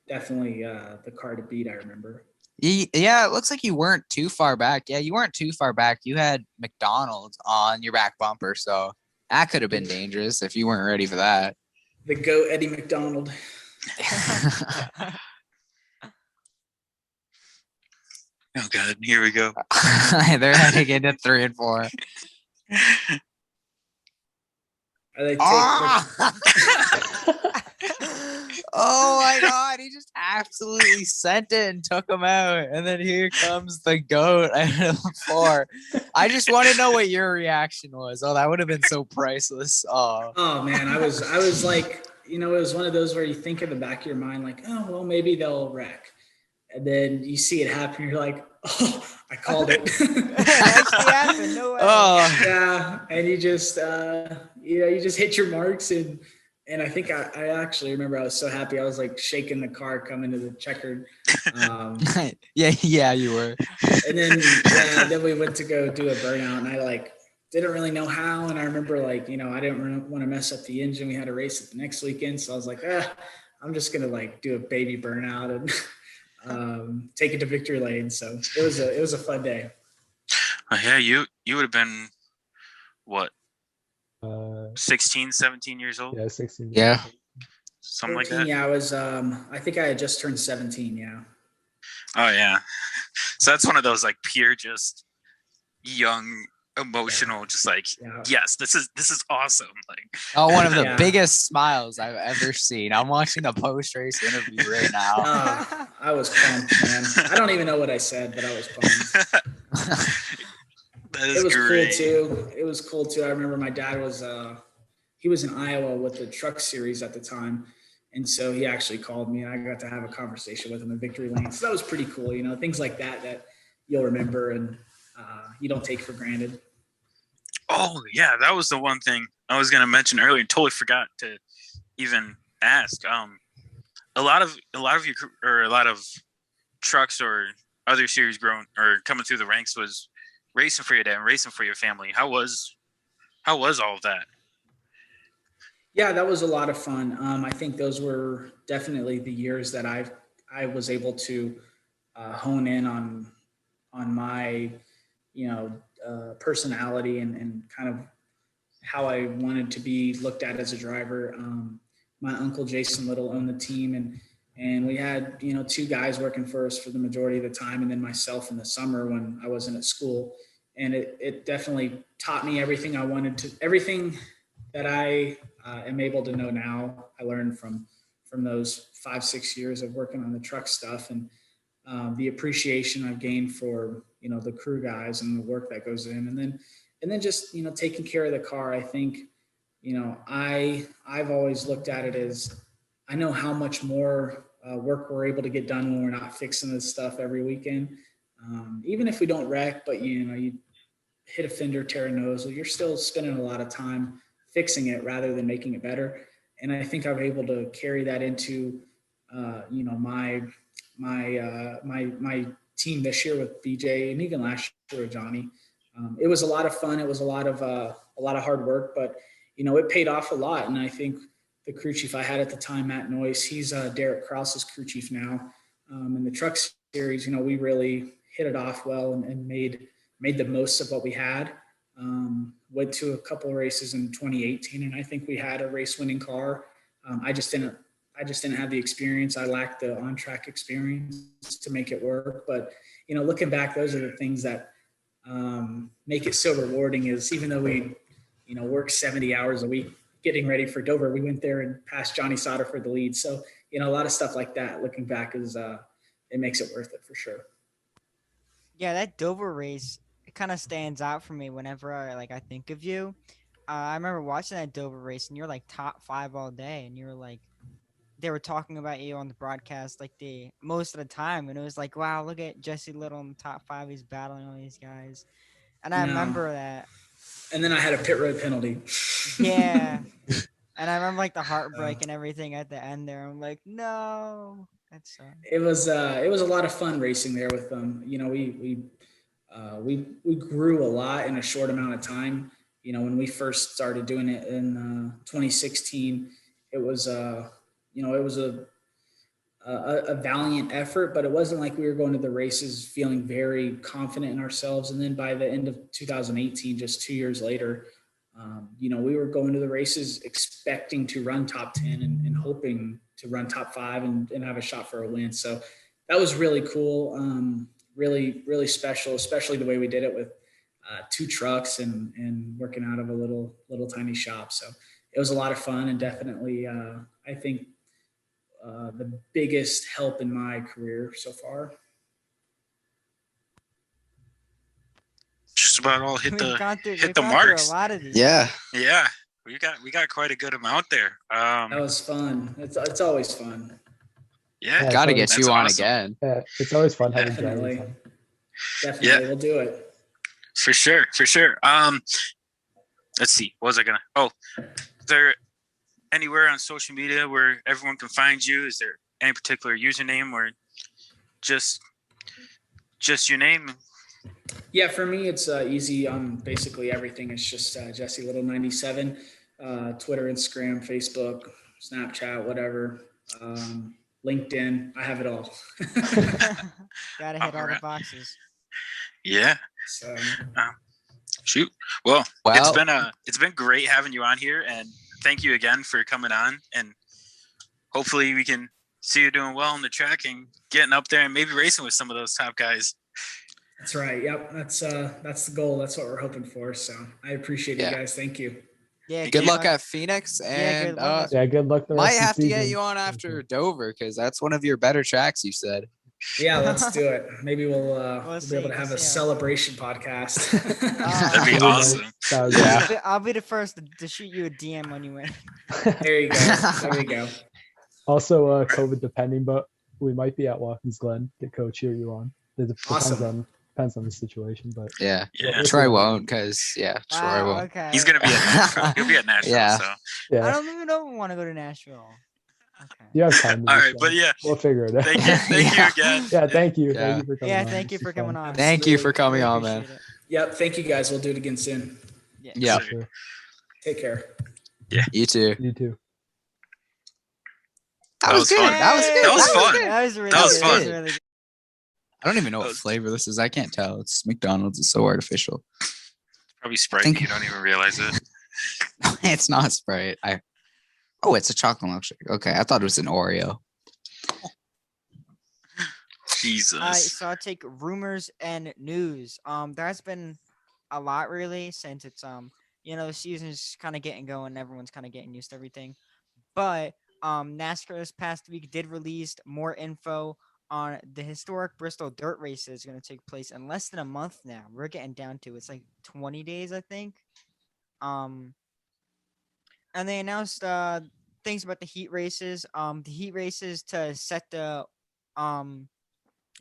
definitely the car to beat, I remember. Yeah, it looks like you weren't too far back. Yeah, you weren't too far back. You had McDonald's on your back bumper, so that could have been dangerous if you weren't ready for that. The GOAT Eddie McDonald. Oh god, here we go. They're heading into 3 and 4. Are they Oh my god, he just absolutely sent it and took him out. And then here comes the GOAT at 4. I just want to know what your reaction was. Oh, that would have been so priceless. Oh man, I was like, it was one of those where you think in the back of your mind, like, oh, well, maybe they'll wreck. And then you see it happen. You're like, oh, I called it. Actually happened. No way. Oh, Yeah. And you just, you just hit your marks. And I think I actually remember I was so happy. I was shaking the car coming to the checkered. yeah, you were. And then we went to go do a burnout, and I didn't really know how. And I remember I didn't want to mess up the engine. We had a race at the next weekend. So I was like, I'm just going to do a baby burnout and take it to victory lane. So it was a fun day. Yeah, you would have been what? 16, 17 years old? Yeah, 16. Yeah. Something 14, like that. Yeah, I was I think I had just turned 17, yeah. Oh yeah. So that's one of those pure just young emotional, just yes, this is awesome. One of the Yeah. biggest smiles I've ever seen. I'm watching the post-race interview right now. I was pumped, man. I don't even know what I said, but I was pumped. That is It was great. cool too. It was cool too. I remember my dad was he was in Iowa with the truck series at the time. And so he actually called me and I got to have a conversation with him in victory lane. So that was pretty cool. You know, things like that you'll remember and you don't take for granted. Oh yeah, that was the one thing I was gonna mention earlier. Totally forgot to even ask. A lot of you or a lot of trucks or other series growing or coming through the ranks was racing for your dad and racing for your family. How was all of that? Yeah, that was a lot of fun. I think those were definitely the years that I was able to hone in on my personality and kind of how I wanted to be looked at as a driver. My uncle Jason Little owned the team, and we had two guys working for us for the majority of the time, and then myself in the summer when I wasn't at school. And it definitely taught me everything everything that I am able to know now. I learned from those 5-6 years of working on the truck stuff, and the appreciation I've gained for the crew guys and the work that goes in, and then just taking care of the car. I think I've always looked at it as I know how much more work we're able to get done when we're not fixing this stuff every weekend. Even if we don't wreck, but you hit a fender, tear a nose, you're still spending a lot of time fixing it rather than making it better. And I think I'm able to carry that into my team this year with BJ and even last year with Johnny. It was a lot of fun. It was a lot of hard work, but it paid off a lot. And I think the crew chief I had at the time, Matt Noyce, he's Derek Krause's crew chief now. In the truck series, we really hit it off well and made the most of what we had. Went to a couple of races in 2018, and I think we had a race-winning car. I just didn't have the experience. I lacked the on-track experience to make it work. But looking back, those are the things that make it so rewarding. Is even though we worked 70 hours a week getting ready for Dover, we went there and passed Johnny Sauter for the lead. So a lot of stuff like that. Looking back is it makes it worth it for sure. Yeah, that Dover race, it kind of stands out for me whenever I think of you. I remember watching that Dover race, and you're like top 5 all day, and you're like, they were talking about you on the broadcast like the most of the time, and it was like, wow, look at Jesse Little in the top 5. He's battling all these guys, and I remember that. And then I had a pit road penalty. Yeah, and I remember the heartbreak and everything at the end there. I'm like, no, that's it was a lot of fun racing there with them. We grew a lot in a short amount of time. When we first started doing it in 2016, it was a valiant effort, but it wasn't like we were going to the races feeling very confident in ourselves. And then by the end of 2018, just 2 years later, we were going to the races expecting to run top 10 and hoping to run top 5 and have a shot for a win. So that was really cool. Really, really special, especially the way we did it with 2 trucks and working out of a little tiny shop. So it was a lot of fun, and definitely, I think, the biggest help in my career so far. Just about all hit the A marks. lot of these. Yeah. We got quite a good amount there. That was fun. It's always fun. Yeah, gotta get you on awesome. again. Yeah, it's always fun having Definitely. Jerry. Definitely, we'll do it. For sure. Let's see. What was I gonna? Oh, is there anywhere on social media where everyone can find you? Is there any particular username or just your name? Yeah, for me, it's easy on basically everything. It's just Jesse Little 97, Twitter, Instagram, Facebook, Snapchat, whatever, LinkedIn. I have it all. Gotta hit all the boxes. Yeah. So, shoot. Well, it's been great having you on here, and thank you again for coming on. And hopefully we can see you doing well on the track and getting up there and maybe racing with some of those top guys. That's right. Yep. That's the goal. That's what we're hoping for. So I appreciate you guys. Thank you. Yeah. Good luck at Phoenix, and good luck. Good luck. Might have to get you on after Dover because that's one of your better tracks, you said. Yeah, let's do it. Maybe we'll be able to have a see. celebration podcast. That'd be awesome. I'll be the first to shoot you a DM when you win. There you go. There you go. Also, COVID depending, but we might be at Watkins Glen to co-cheer you on. It Awesome. depends on the situation, but Yeah. Yeah. Troy won't, because Troy won't. Okay. He's gonna be at Nashville. He'll be at Nashville. Yeah. So. yeah, I don't even want to go to Nashville. Okay. you have time. All right, but yeah, we'll figure it out. thank you again. Yeah, thank you. Yeah. Thank you for coming on. Thank you This for was coming fun. on. Thank you for Absolutely. coming Really on, man. appreciate it. Yep. Thank you guys. We'll do it again soon. Yeah. Sure. Take care. You too. You too. That was good. fun. That was good. That was fun. good. That was really That was good. fun. That was really good. I don't even know That what was- flavor this is. I can't tell. It's McDonald's. It's so artificial. Probably Sprite. think- You don't even realize it. It's not Sprite. Oh, it's a chocolate milkshake. Okay, I thought it was an Oreo. Jesus. All right, so I'll take rumors and news. There has been a lot really since it's the season is kind of getting going. Everyone's kind of getting used to everything. But NASCAR this past week did release more info on the historic Bristol dirt races going to take place in less than a month now. We're getting down to it's like 20 days, I think. And they announced things about the heat races. The heat races to set the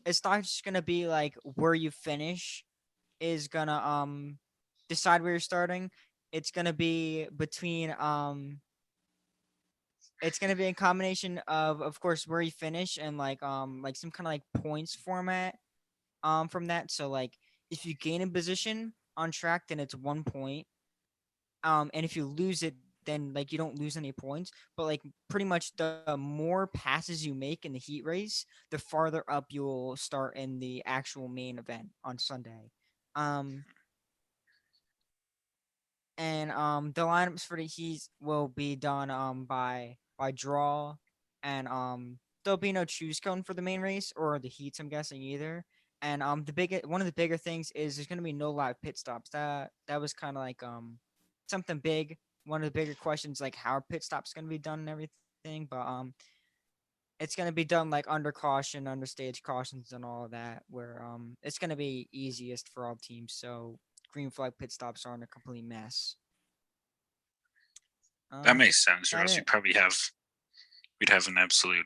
it's not just gonna be like where you finish is gonna decide where you're starting. It's gonna be between it's gonna be a combination of course where you finish and like some kind of like points format from that. So like if you gain a position on track, then it's 1 point. And if you lose it, then like you don't lose any points. But like pretty much the more passes you make in the heat race, the farther up you'll start in the actual main event on Sunday. And the lineups for the heat will be done by draw, and there'll be no choose cone for the main race or the heats, I'm guessing either. And one of the bigger things is there's gonna be no live pit stops. That was kind of like something big. One of the bigger questions, like how are pit stops gonna be done and everything, but it's gonna be done like under caution, under stage cautions, and all of that, where it's gonna be easiest for all teams. So green flag pit stops aren't a complete mess. That makes sense, or that else it. we'd have an absolute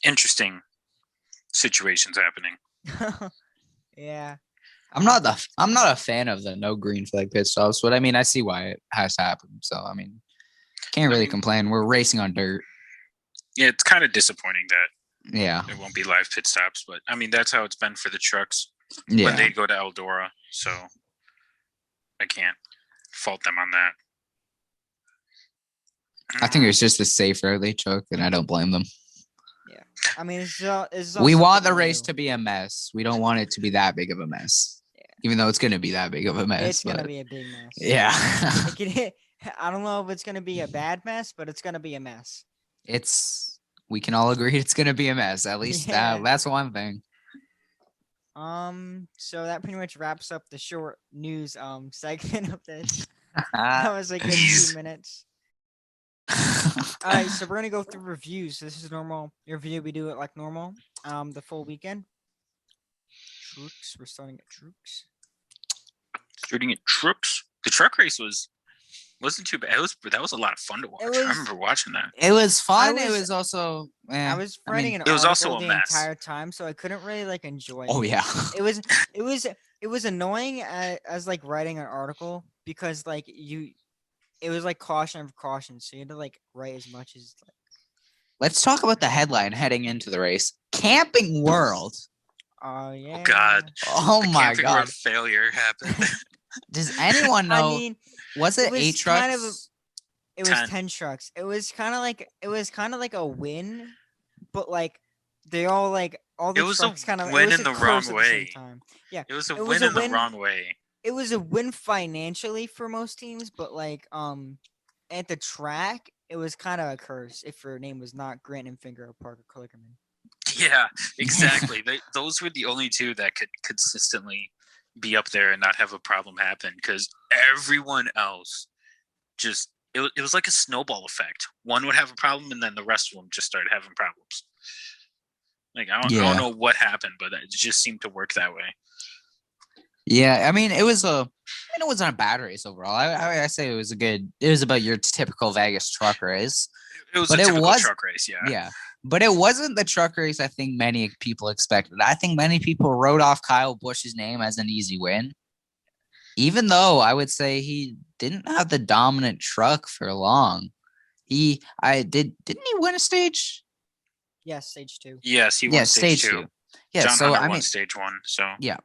interesting situations happening. Yeah. I'm not a fan of the no green flag pit stops, but I mean I see why it has to happen. So I mean, can't really complain. We're racing on dirt. Yeah, it's kind of disappointing that Yeah. it won't be live pit stops, but I mean that's how it's been for the trucks Yeah. when they go to Eldora. So I can't fault them on that. I think it's just a safe route they took, and I don't blame them. Yeah. I mean, it's We want the something race new. to be a mess. We don't want it to be that big of a mess. Yeah. Even though it's going to be that big of a mess. It's gonna but- be a big mess. Yeah. It can, I don't know if it's gonna be a bad mess, but it's gonna be a mess. We can all agree it's going to be a mess. At least Yeah. that's one thing. So that pretty much wraps up the short news segment of this. That was like 2 minutes. All right, so we're gonna go through reviews. So this is normal review. We do it like normal. The full weekend. Trooks. We're starting at Trooks. Shooting at trucks. The truck race wasn't too bad. That was a lot of fun to watch. was- I remember watching that. It was fun. I it was- was also. I was writing an it was article also a the mess. entire time, so I couldn't really like enjoy. Oh it. yeah. It was annoying as like writing an article because like it was like caution of caution, so you had to like write as much as like. Let's talk about the headline heading into the race. Camping World. Oh yeah. Oh God. Oh The my Camping god. World failure happened. Does anyone know? I mean, was it it was 8 trucks? kind of it was 10. 10 trucks. It was kind of like a win, but like they all like all the It was a trucks kind of win it was in a the curse wrong at the same way. time. Yeah, It was a It was win a in the win. wrong way. it was a win financially for most teams, but like at the track it was kind of a curse if your name was not Grant and Finger or Parker Kligerman. Yeah, exactly. Those were the only two that could consistently be up there and not have a problem happen, because everyone else just it was like a snowball effect. One would have a problem and then the rest of them just started having problems. Like I don't know what happened, but it just seemed to work that way. Yeah, I mean, it wasn't a bad race overall. I say it was it was about your typical Vegas truck race. It was a typical truck race, yeah. Yeah, but it wasn't the truck race I think many people expected. I think many people wrote off Kyle Busch's name as an easy win, even though I would say he didn't have the dominant truck for long. Didn't he win a stage? Yes, stage 2. Yes, he won stage 2. Yeah, John Hunter won stage 1. So yeah.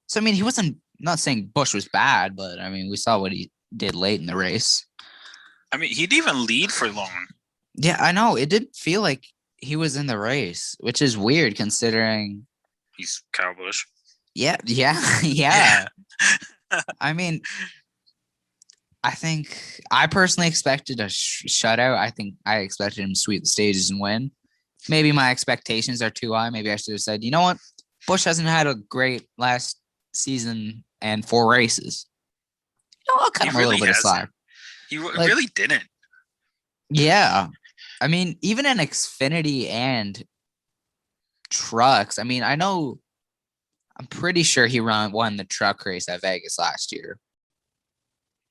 So I mean, he wasn't. Not saying Busch was bad, but I mean, we saw what he did late in the race. I mean, he didn't even lead for long. Yeah, I know. It didn't feel like he was in the race, which is weird considering he's Kyle Busch. Yeah. I mean, I personally expected a shutout. I think I expected him to sweep the stages and win. Maybe my expectations are too high. Maybe I should have said, you know what? Busch hasn't had a great last season and 4 races. You know, I'll cut him a little bit of slack. He really didn't. Yeah. I mean, even in Xfinity and trucks, I mean, I'm pretty sure he won the truck race at Vegas last year.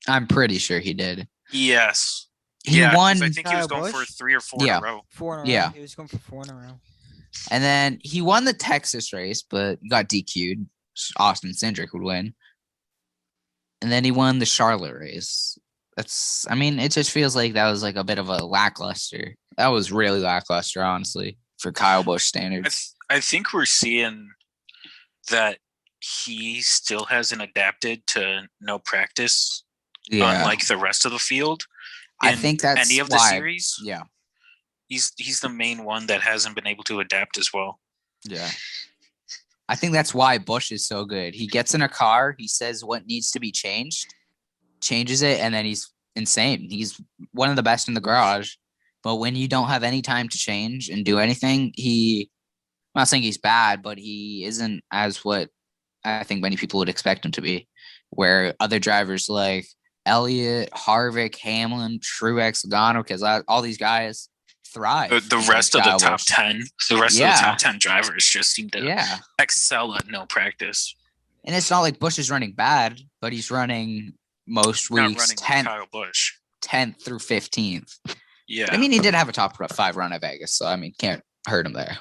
I'm pretty sure he did. Yes. He won. I think he was going for 3 or 4 in a row. 4 in a row. Yeah. He was going for 4 in a row. And then he won the Texas race, but got DQ'd. Austin Cindric would win. And then he won the Charlotte race. It just feels like that was like a bit of a lackluster. That was really lackluster, honestly, for Kyle Busch standards. I think we're seeing that he still hasn't adapted to no practice, unlike the rest of the field. I think that's any of the series. Yeah, he's the main one that hasn't been able to adapt as well. Yeah, I think that's why Busch is so good. He gets in a car, he says what needs to be changed, changes it, and then he's insane. He's one of the best in the garage. But when you don't have any time to change and do anything, I'm not saying he's bad, but he isn't as what I think many people would expect him to be. Where other drivers like Elliott, Harvick, Hamlin, Truex, Logano, because all these guys thrive. The rest of the top 10, the top 10 drivers just seem to excel at no practice. And it's not like Busch is running bad, but he's running most weeks 10th through 15th. Yeah. I mean, he did have a top 5 run at Vegas, so I mean, can't hurt him there.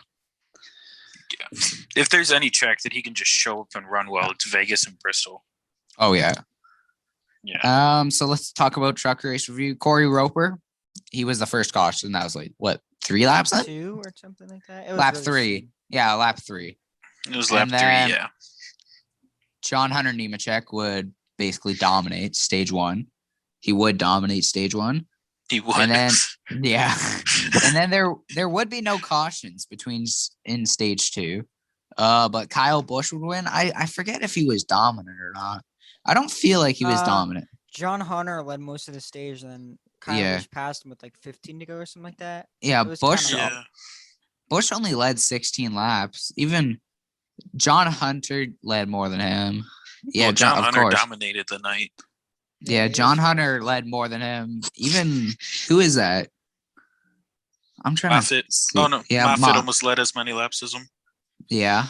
Yeah. If there's any track that he can just show up and run well, it's Vegas and Bristol. Oh, yeah. Yeah. So let's talk about truck race review. Corey Roper, he was the first caution. That was like, what, 3 laps? 2 or something like that? Lap really 3. Soon. Yeah, lap 3. It was lap 3, yeah. John Hunter Nemechek would basically dominate stage 1. He would dominate stage 1. He would. And then, and then there would be no cautions in stage 2. But Kyle Busch would win. I forget if he was dominant or not. I don't feel like he was dominant. John Hunter led most of the stage, and then Kyle Busch passed him with like 15 to go or something like that. Yeah, Busch only led 16 laps. Even John Hunter led more than him. Yeah, John Hunter dominated the night. Yeah, John Hunter led more than him. Even who is that? I'm trying Moffitt. to see. Oh no, yeah, Moffitt almost led as many laps as him. Yeah.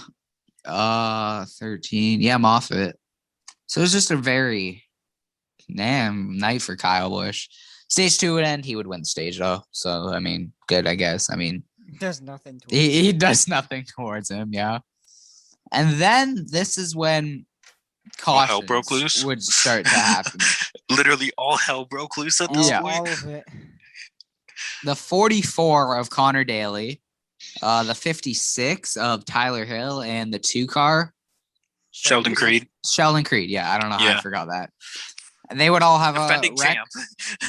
13. Yeah, Moffitt. So it was just a very night for Kyle Busch. Stage 2 would end, he would win the stage though. So I mean, good, I guess. I mean, does nothing towards he does nothing towards him, yeah. And then this is when hell broke loose would start to happen. Literally all hell broke loose at this point. All of it. The 44 of Connor Daly, the 56 of Tyler Hill, and the 2 car Sheldon Creed. Yeah, I don't know how I forgot that. And they would all have defending a wreck. champ.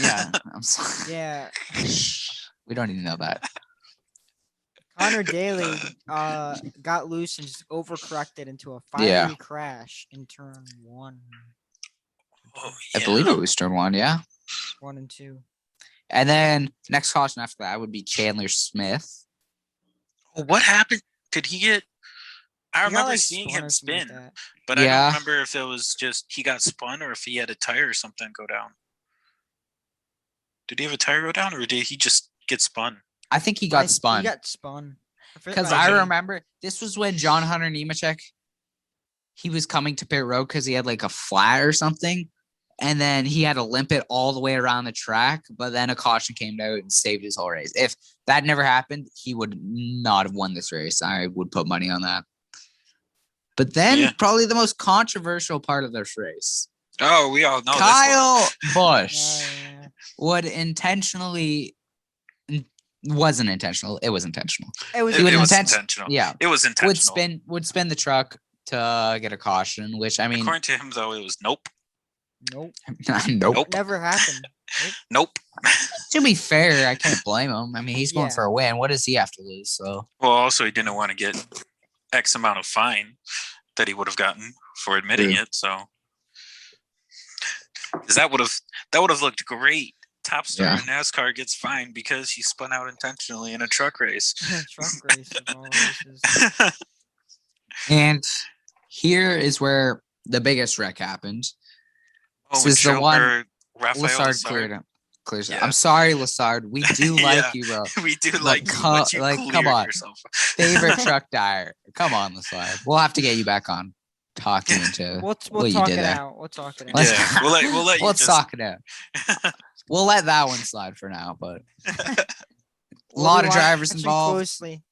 Yeah, I'm sorry. Yeah. We don't even know that. Connor Daly got loose and just overcorrected into a fiery crash in turn 1. Oh, yeah. I believe it was turn 1, yeah. 1 and 2. And then next caution after that would be Chandler Smith. What happened? Did he get? I remember seeing him spin, but I don't remember if it was just he got spun or if he had a tire or something go down. Did he have a tire go down or did he just get spun? I think he got spun. He got spun. Because I remember this was when John Hunter Nemechek, he was coming to pit road because he had like a flat or something. And then he had to limp it all the way around the track. But then a caution came out and saved his whole race. If that never happened, he would not have won this race. I would put money on that. But then probably the most controversial part of this race. Oh, we all know Kyle Busch would intentionally wasn't intentional. It was intentional. It was intentional. Yeah. It was intentional. Would spin the truck to get a caution, which I mean according to him though, it was nope. Nope. Nope. Never happened. Nope. To be fair, I can't blame him. I mean, he's going for a win. What does he have to lose? So well, also he didn't want to get X amount of fine that he would have gotten for admitting it. So because that would have looked great. Top star in NASCAR gets fined because he spun out intentionally in a truck race. Truck race of all races. And here is where the biggest wreck happened. Oh, this is the one Lessard clears. I'm sorry, Lessard. We do like you, bro. We do like you, but you come on. yourself. Favorite truck tire. Come on, Lessard. We'll have to get you back on talking into we'll what you did there. Out. We'll talk it out. Yeah, we'll let you let's talk it out. We'll let that one slide for now, but a lot of drivers involved. Closely.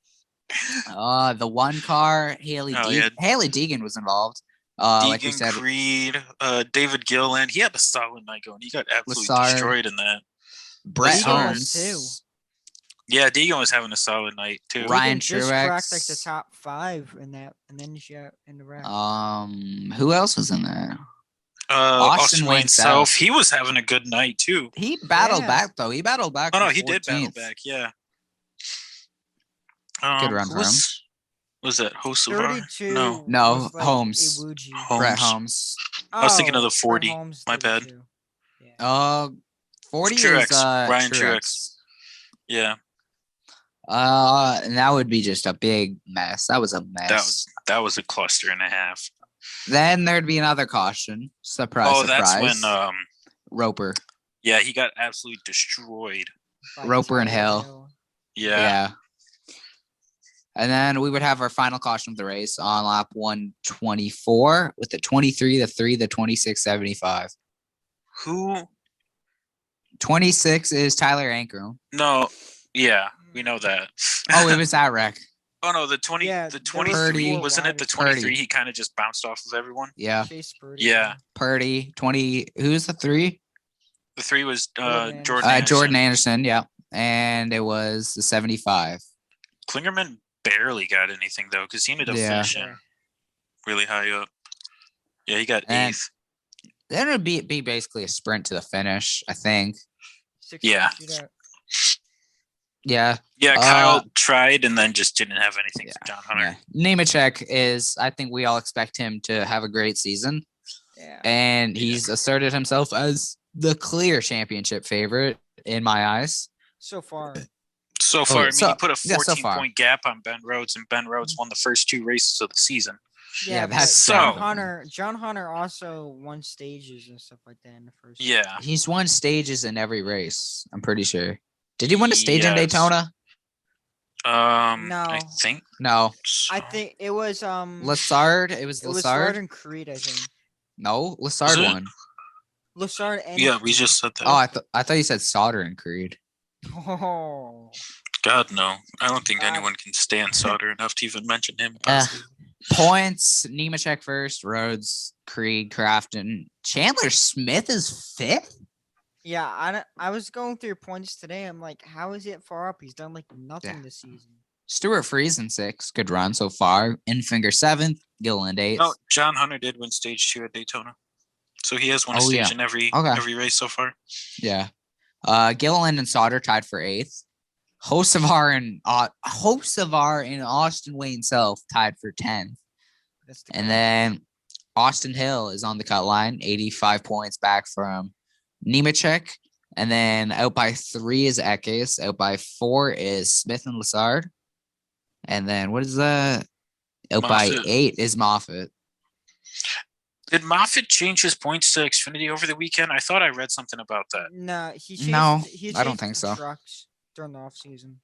The one car, Haley Deegan was involved. Deegan, like we said, Creed, David Gillen. He had a solid night going. He got absolutely destroyed in that. Brett Holmes too. Yeah, Deegan was having a solid night too. Ryan just Truex cracked like the top 5 in that, and then she got in the wreck. Who else was in there? Austin Wayne Self. He was having a good night too. He battled back though. He battled back. Oh no, he did battle back. Yeah. Good run for him. Was that Hocevar? No, Holmes. Brett Holmes. I was thinking of the 40. My bad. Yeah. 40 Truex. is Ryan Truex. Yeah. And that would be just a big mess. That was a mess. That was a cluster and a half. Then there'd be another caution. Surprise! That's when Roper. Yeah, he got absolutely destroyed. Roper and Hill. Yeah. And then we would have our final caution of the race on lap 124 with the 23, the 3, the 26, 75. Who? 26 is Tyler Ankrum. No. Yeah, we know that. Oh, it was that wreck. Oh no, the 20, the 23 wasn't it? The 23, he kind of just bounced off of everyone. Yeah. Yeah. Purdy, 20. Who's the 3? The 3 was Jordan Anderson. Yeah, and it was the 75. Klingerman barely got anything though, because he ended up finishing really high up. Yeah, he got 8th. Then it would be basically a sprint to the finish, I think. Yeah. Yeah. Yeah, Kyle tried and then just didn't have anything for John Hunter. Yeah. Nemechek is, I think we all expect him to have a great season. Yeah. And he's asserted himself as the clear championship favorite in my eyes. So far. I mean, he put a 14-point gap on Ben Rhodes, and Ben Rhodes won the first 2 races of the season. Yeah, that's John Hunter also won stages and stuff like that in the first. Yeah, he's won stages in every race. I'm pretty sure. Did he win a stage in Daytona? No, I think no. I think it was Lessard. It was Lessard and Creed. I think. No, Lessard won. Lessard and we just said that. Oh, I thought you said Sauter and Creed. Oh. God no! I don't think anyone can stand Sauter enough to even mention him. Points: Nemechek first, Rhodes, Creed, Crafton, Chandler Smith is 5th. Yeah, I was going through your points today. I'm like, how is it far up? He's done like nothing this season. Stuart Friesen 6th, good run so far. Infinger 7th, Gilliland 8th. No, John Hunter did win stage 2 at Daytona, so he has won a stage in every race so far. Yeah. Gilliland and Sauter tied for 8th. Hocevar and Austin Wayne Self tied for 10th. And then Austin Hill is on the cut line, 85 points back from Nemechek. And then out by 3 is Ekes. Out by 4 is Smith and Lessard. And then what is that? Out by 8 is Moffitt. Did Moffitt change his points to Xfinity over the weekend? I thought I read something about that. No, I don't think so. Trucks during the off season.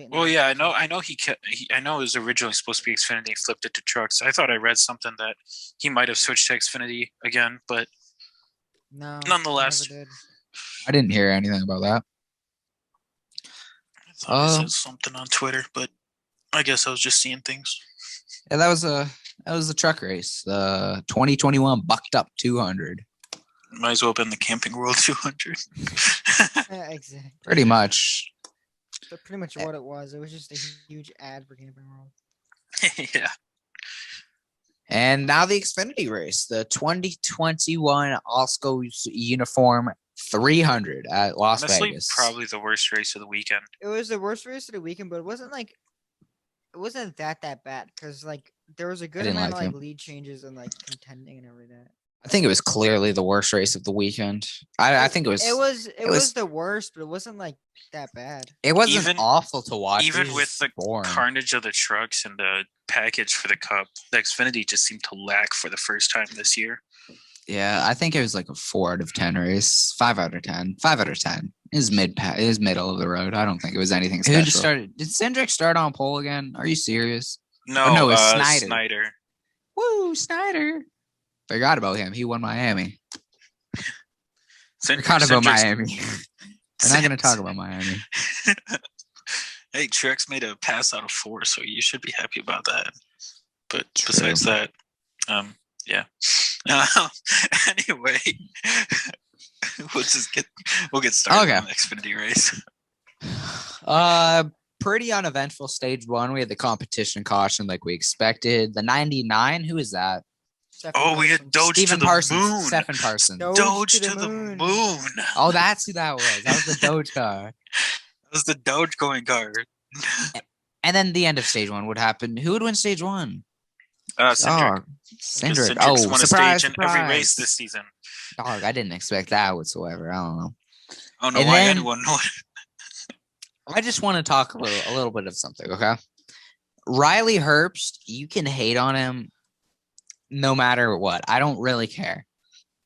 Well, yeah, I know I know it was originally supposed to be Xfinity and flipped it to trucks. I thought I read something that he might have switched to Xfinity again, but No, nonetheless, never did. I didn't hear anything about that. I thought I said something on Twitter, but I guess I was just seeing things. Yeah, that was the truck race. The 2021 Bucked Up 200. Might as well have been the Camping World 200. Yeah, exactly. Pretty much. That's pretty much what it was. It was just a huge ad for Camping World. Yeah. And now the Xfinity race, the 2021 Oscars Uniform 300 at Las Honestly, Vegas. probably the worst race of the weekend. It was the worst race of the weekend, but it wasn't that bad because like there was a good amount of like lead changes and like contending and everything. I think it was clearly the worst race of the weekend. I think it was. It was the worst, but it wasn't like that bad. It wasn't awful to watch. Even with the carnage of the trucks and the package for the Cup, the Xfinity just seemed to lack for the first time this year. Yeah, I think it was like a 4 out of 10 race, 5 out of 10, 5 out of 10. It is middle of the road. I don't think it was anything special. Who just started? Did Cindric start on pole again? Are you serious? No, it's Snyder. Woo, Snyder. Forgot about him. He won Miami. Forgot about Miami. We're not going to talk about Miami. Hey, Truex made a pass out of 4, so you should be happy about that. But besides that, yeah. Anyway, we'll get started on the Xfinity race. Pretty uneventful stage 1. We had the competition caution like we expected. The 99, who is that? We had Doge Stephen to the Parsons, moon. Stephen Parsons. Doge to the moon. Oh, that's who that was. That was the Doge car. That was the Doge going car. And then the end of stage 1 would happen. Who would win stage 1? Cindric. Cindric. Won a stage in every race this season. Dog, I didn't expect that whatsoever. I don't know. I don't know why anyone would. I just want to talk a little bit of something, okay? Riley Herbst, you can hate on him no matter what. I don't really care.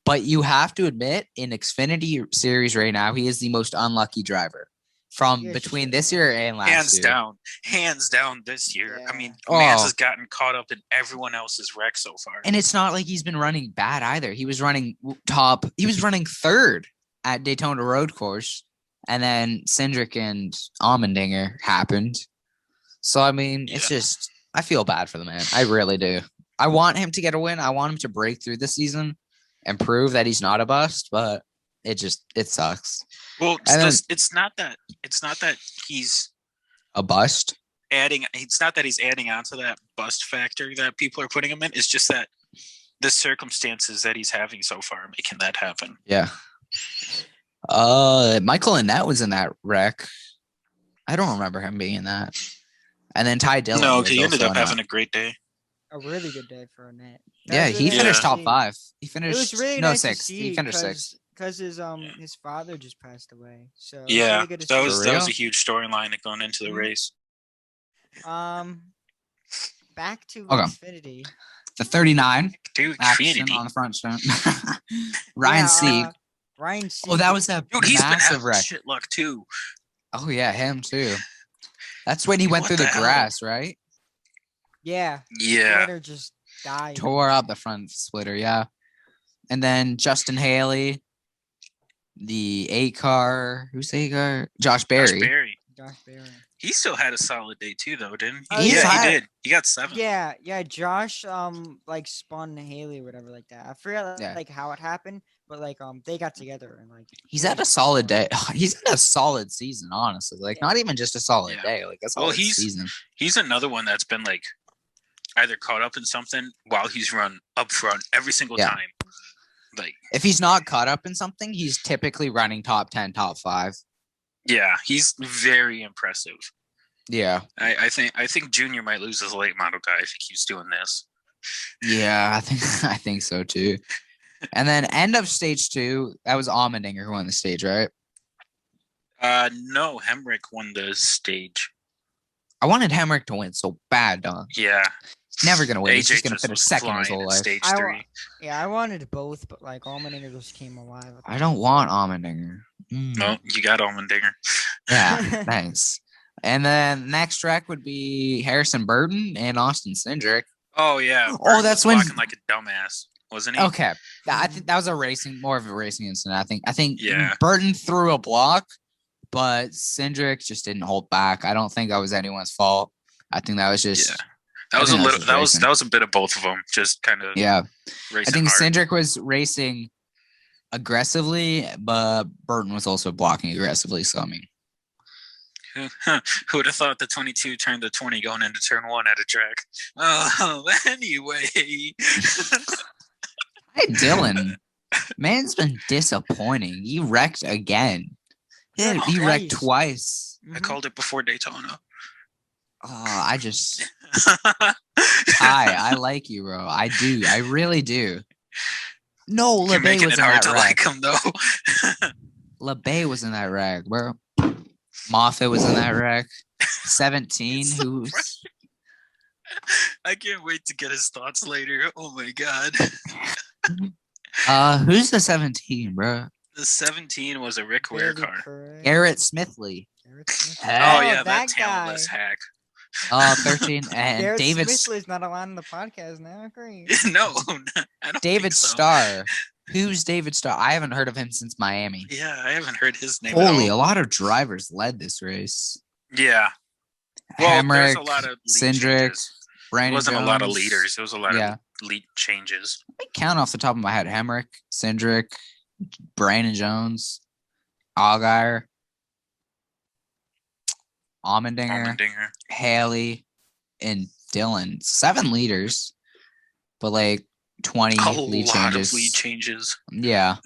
But you have to admit, in Xfinity Series right now, he is the most unlucky driver from between this year and last year. Hands down this year. Yeah. I mean, Mance has gotten caught up in everyone else's wreck so far. And it's not like he's been running bad either. He was running third at Daytona Road Course. And then Cindric and Allmendinger happened. So, I mean, it's just, I feel bad for the man. I really do. I want him to get a win. I want him to break through this season and prove that he's not a bust, but it sucks. Well, it's not that he's a bust. It's not that he's adding on to that bust factor that people are putting him in. It's just that the circumstances that he's having so far are making that happen. Yeah. Michael Annett was in that wreck. I don't remember him being in that. And then Ty Dillon. No, he ended up having a great day. A really good day for Annett. He finished top 5. He finished. It was really nice 6th. He finished 6th because his father just passed away. So yeah, really that was a huge storyline going into the race. Back to Xfinity. The 39. Xfinity on the front stone. Ryan Sieg. Ryan Sieg. Oh, that was a he's massive been wreck. Shit luck too. Oh yeah, him too. That's when he went through the grass, right? Yeah. Yeah. Splitter just died. Tore up the front splitter, yeah. And then Justin Haley, the 8 car. Who's the 8 car? Josh Berry. Josh Berry. He still had a solid day too, though, didn't he? Oh, he did. He got 7. Yeah. Josh like spun Haley or whatever like that. I forgot like how it happened, but like they got together and like he's had a solid day. He's had a solid season, honestly. Like not even just a solid day, like a solid season. He's another one that's been like either caught up in something while he's run up front every single time. Like if he's not caught up in something, he's typically running top 10, top 5. Yeah, he's very impressive. Yeah. I think Junior might lose his late model guy if he keeps doing this. Yeah, I think so too. And then end of stage 2, that was Allmendinger who won the stage, right? No, Hemrick won the stage. I wanted Hemrick to win so bad, dog. Yeah. Never gonna win. He's just gonna finish second his whole life. Stage 3. I wanted both, but like Allmendinger just came alive. I don't want Allmendinger. No, you got Allmendinger. Yeah, thanks. And then next track would be Harrison Burton and Austin Cindric. Oh yeah. Oh, that's when blocking like a dumbass, wasn't he? Okay. I think that was more of a racing incident. I think Yeah. Burton threw a block, but Cindric just didn't hold back. I don't think that was anyone's fault. I think that was just That was a bit of both of them, just kind of racing I think hard. Cindric was racing aggressively, but Burton was also blocking aggressively. So I mean, who would have thought the 22 turned the 20 going into turn 1 at a track? Oh, anyway. Hey, Dylan, man's been disappointing. He wrecked again. He wrecked twice. I called it before Daytona. I like you, bro. I do. I really do. No, You're LeBay making was it in hard that to wreck. like him, though. LeBay was in that wreck, bro. Moffitt was in that wreck. 17. Who's? I can't wait to get his thoughts later. Oh my god. Who's the 17, bro? The 17 was a Rick Ware car. Garrett Smithley. Oh yeah, that talentless hack. 13 and Garrett David Smithley's not allowed in the podcast now. Great. No, I don't David think so. Starr. Who's David Starr? I haven't heard of him since Miami. Yeah, I haven't heard his name. Holy, a lot of drivers led this race. Yeah. Well, there's Hemrick, a lot of Cindric, Brandon It wasn't Jones. a lot of leaders. It was a lot of lead changes. I count off the top of my head. Hemrick, Cindric, Brandon Jones, Allgaier, Allmendinger, Haley, and Dylan. 7 leaders, but like 20 lead changes. Of lead changes. Yeah.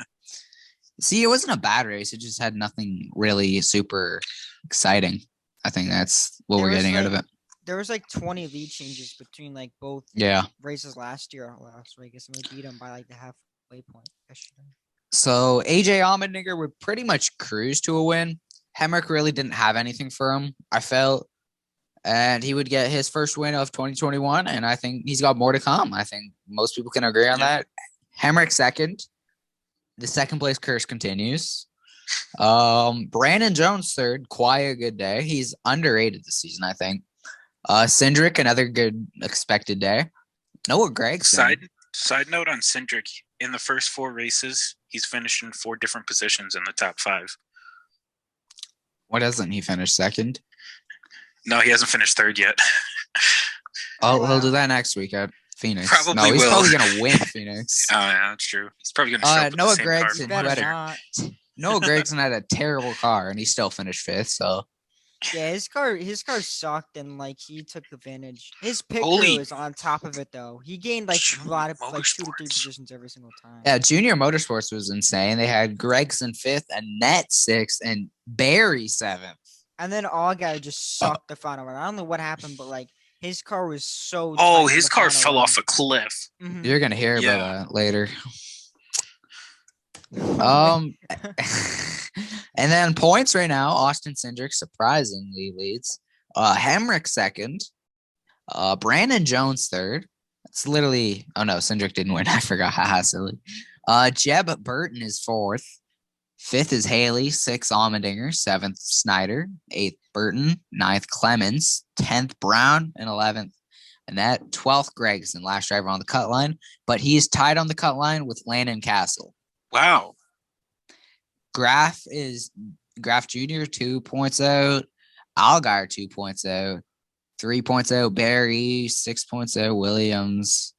See, it wasn't a bad race. It just had nothing really super exciting. I think that's what we're getting out of it. There was like 20 lead changes between like both races last year or last Vegas, and we beat them by like the halfway point yesterday. So AJ Allmendinger would pretty much cruise to a win. Hemrick really didn't have anything for him, I felt. And he would get his first win of 2021, and I think he's got more to come. I think most people can agree on that. Hemrick second. The second place curse continues. Brandon Jones third. Quiet, good day. He's underrated this season, I think. Cindric, another good expected day. Noah Gragson. Side note on Cindric, in the first 4 races, he's finished in 4 different positions in the top 5. Why doesn't he finish second? No, he hasn't finished 3rd yet. He'll do that next week at Phoenix. Probably he's will. probably gonna win Phoenix. Oh yeah, that's true. He's probably gonna show up with Noah the same Gragson, car. Noah Gragson had a terrible car and he still finished 5th. So yeah, his car sucked, and like he took advantage. His pit crew is on top of it though. He gained like a lot of like 2 to 3 positions every single time. Yeah, Junior Motorsports was insane. They had Gregson 5th and Net 6th and Barry 7th. And then Allgaier just sucked the final round. I don't know what happened, but like his car was so. Oh, his car fell off a cliff. Mm-hmm. You're gonna hear about that later. And then points right now, Austin Cindric surprisingly leads. Hemrick second. Brandon Jones third. It's literally Cindric didn't win. I forgot. Haha, silly. Jeb Burton is 4th. 5th is Haley, 6th Allmendinger, 7th Snyder, 8th Burton, 9th Clemens, 10th Brown, and 11th Annette, 12th Gregson, last driver on the cut line, but he's tied on the cut line with Landon Castle. Wow. Graf Jr. 2 points out, Allgaier 2 points out, 3 points out, Barry 6 points out, Williams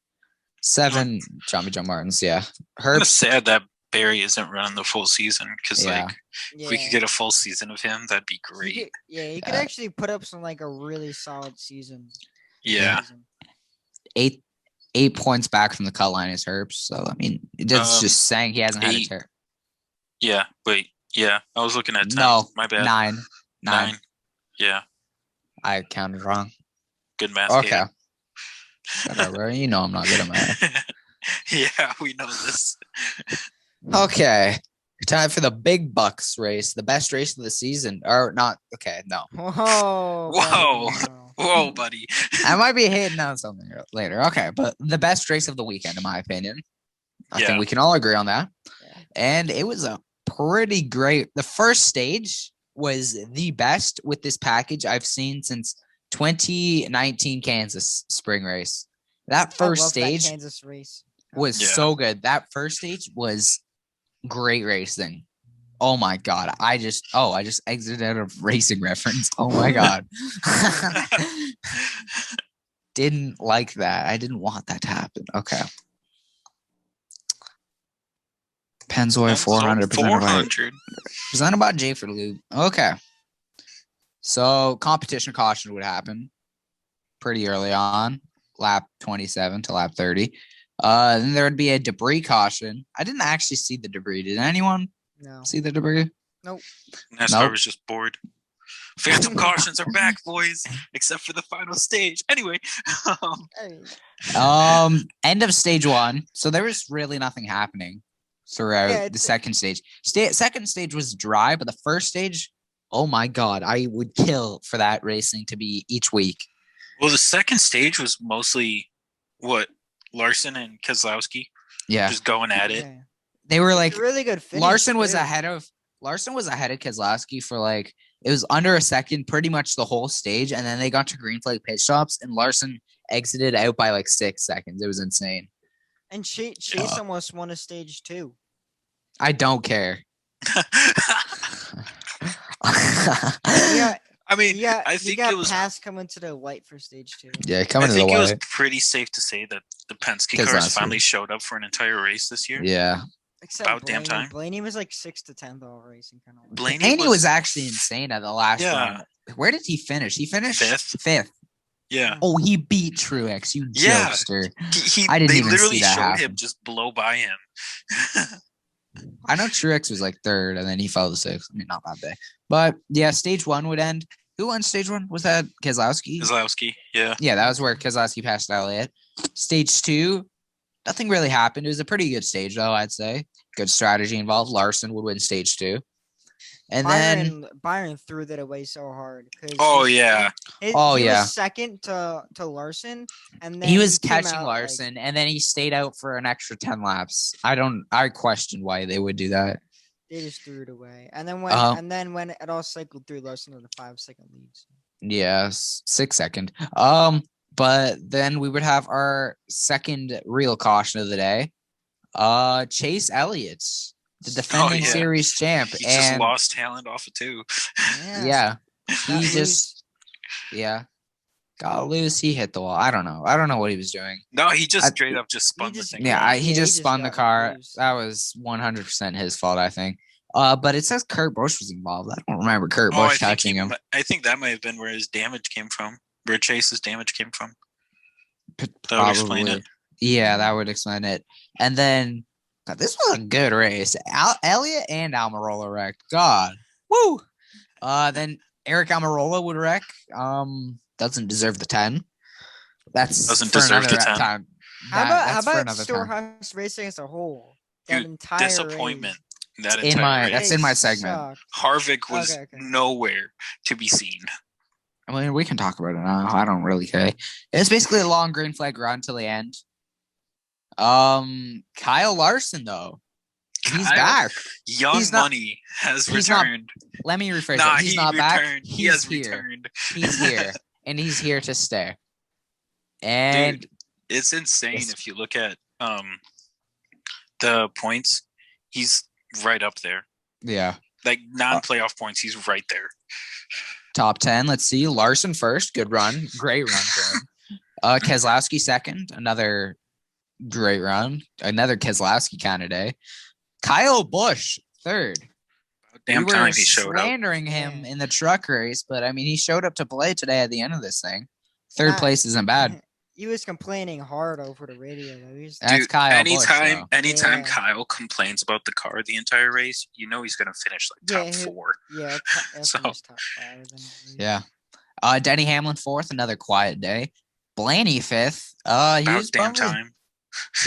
7, John Martins. Yeah, Herb's sad that Barry isn't running the full season because if we could get a full season of him, that'd be great. He could actually put up some like a really solid season. Yeah. 8 points back from the cut line is Herbs. So I mean, that's just saying he hasn't had a tear. Yeah, wait. Yeah, I was looking at 10. No, my bad. 9. Yeah. I counted wrong. Good math. Okay. Whatever. You know I'm not good at math. Yeah, we know this. Okay. Time for the big bucks race, the best race of the season. Or not. Okay, no. Whoa, buddy. I might be hitting on something later. Okay, but the best race of the weekend, in my opinion. I think we can all agree on that. And it was a pretty great. The first stage was the best with this package I've seen since 2019 Kansas spring race. That first stage that Kansas race was so good. That first stage was great racing. Oh my God. I just exited out of Racing Reference. Oh my God. Didn't like that. I didn't want that to happen. Okay. Pennzoil 400. 400. Presented by J for Lube. Okay. So competition caution would happen pretty early on, lap 27 to lap 30. Then there would be a debris caution. I didn't actually see the debris. Did anyone see the debris? Nope. NASCAR was just bored. Phantom cautions are back, boys, except for the final stage. Anyway. End of stage 1. So there was really nothing happening throughout the second stage. Second stage was dry, but the first stage, oh my God, I would kill for that racing to be each week. Well, the second stage was mostly Larson and Keselowski. Yeah. Just going at it. Yeah. They were like really good finish. Larson was ahead of Keselowski for like it was under a second pretty much the whole stage, and then they got to green flag pit stops and Larson exited out by like 6 seconds. It was insane. And Chase almost won a stage 2. I don't care. Yeah. I mean, I think it was pass coming to the white for stage 2. Yeah, coming to the white. I think it was pretty safe to say that the Penske cars finally showed up for an entire race this year. Yeah. Except about damn time. Blaney was like 6th to 10th all racing kind of. Blaney was actually insane at the last run. Where did he finish? He finished 5th. Yeah. Oh, he beat Truex. You jokester. I didn't even see that happen. Him just blow by him. I know Truex was like 3rd, and then he fell to 6th. I mean, not that bad. But yeah, stage 1 would end. Who won stage 1? Was that Keselowski? Keselowski, yeah. Yeah, that was where Keselowski passed Elliott. Stage 2, nothing really happened. It was a pretty good stage, though, I'd say. Good strategy involved. Larson would win stage 2. And then Byron threw that away so hard. He was second to Larson, and then he was catching Larson, and then he stayed out for an extra 10 laps. I question why they would do that. They just threw it away, and then when it all cycled through, Larson with a 5-second lead. Yeah, 6 second. But then we would have our second real caution of the day. Chase Elliott, the defending series champ, he just lost talent off of 2. Yeah, he just got loose. He hit the wall. I don't know what he was doing. No, he just straight up just spun the thing. Yeah, he just spun the car. Loose. That was 100% his fault, I think. But it says Kurt Busch was involved. I don't remember Kurt Busch touching him. I think that might have been where his damage came from. Where Chase's damage came from. That would explain it. Yeah, that would explain it. And then God, this was a good race. Elliott and Almirola wrecked. God, woo. Then Eric Almirola would wreck. Doesn't deserve the 10. Doesn't deserve the 10. Time. How about Storehouse Racing as a whole? That entire disappointment. Race. That entire that's in my segment. Sucked. Harvick was nowhere to be seen. I mean, we can talk about it now. I don't really care. It's basically a long green flag run till the end. Kyle Larson though, he's back. Young Money has returned. Let me rephrase it. He's not back. He has returned. He's here, and he's here to stay. And dude, it's insane if you look at the points. He's right up there. Yeah, like non-playoff points. He's right there. Top 10. Let's see. Larson first. Good run. Great run for him. Keselowski second. Another great run. Another Keselowski kind of day. Kyle Busch third. Damn time he showed up. Slandering him in the truck race, but I mean, he showed up to play today at the end of this thing. Third place isn't bad. He was complaining hard over the radio. That's Kyle anytime Kyle complains about the car the entire race, you know he's going to finish like top 4. Yeah, so top 5. Yeah. Denny Hamlin fourth, another quiet day. Blaney fifth. He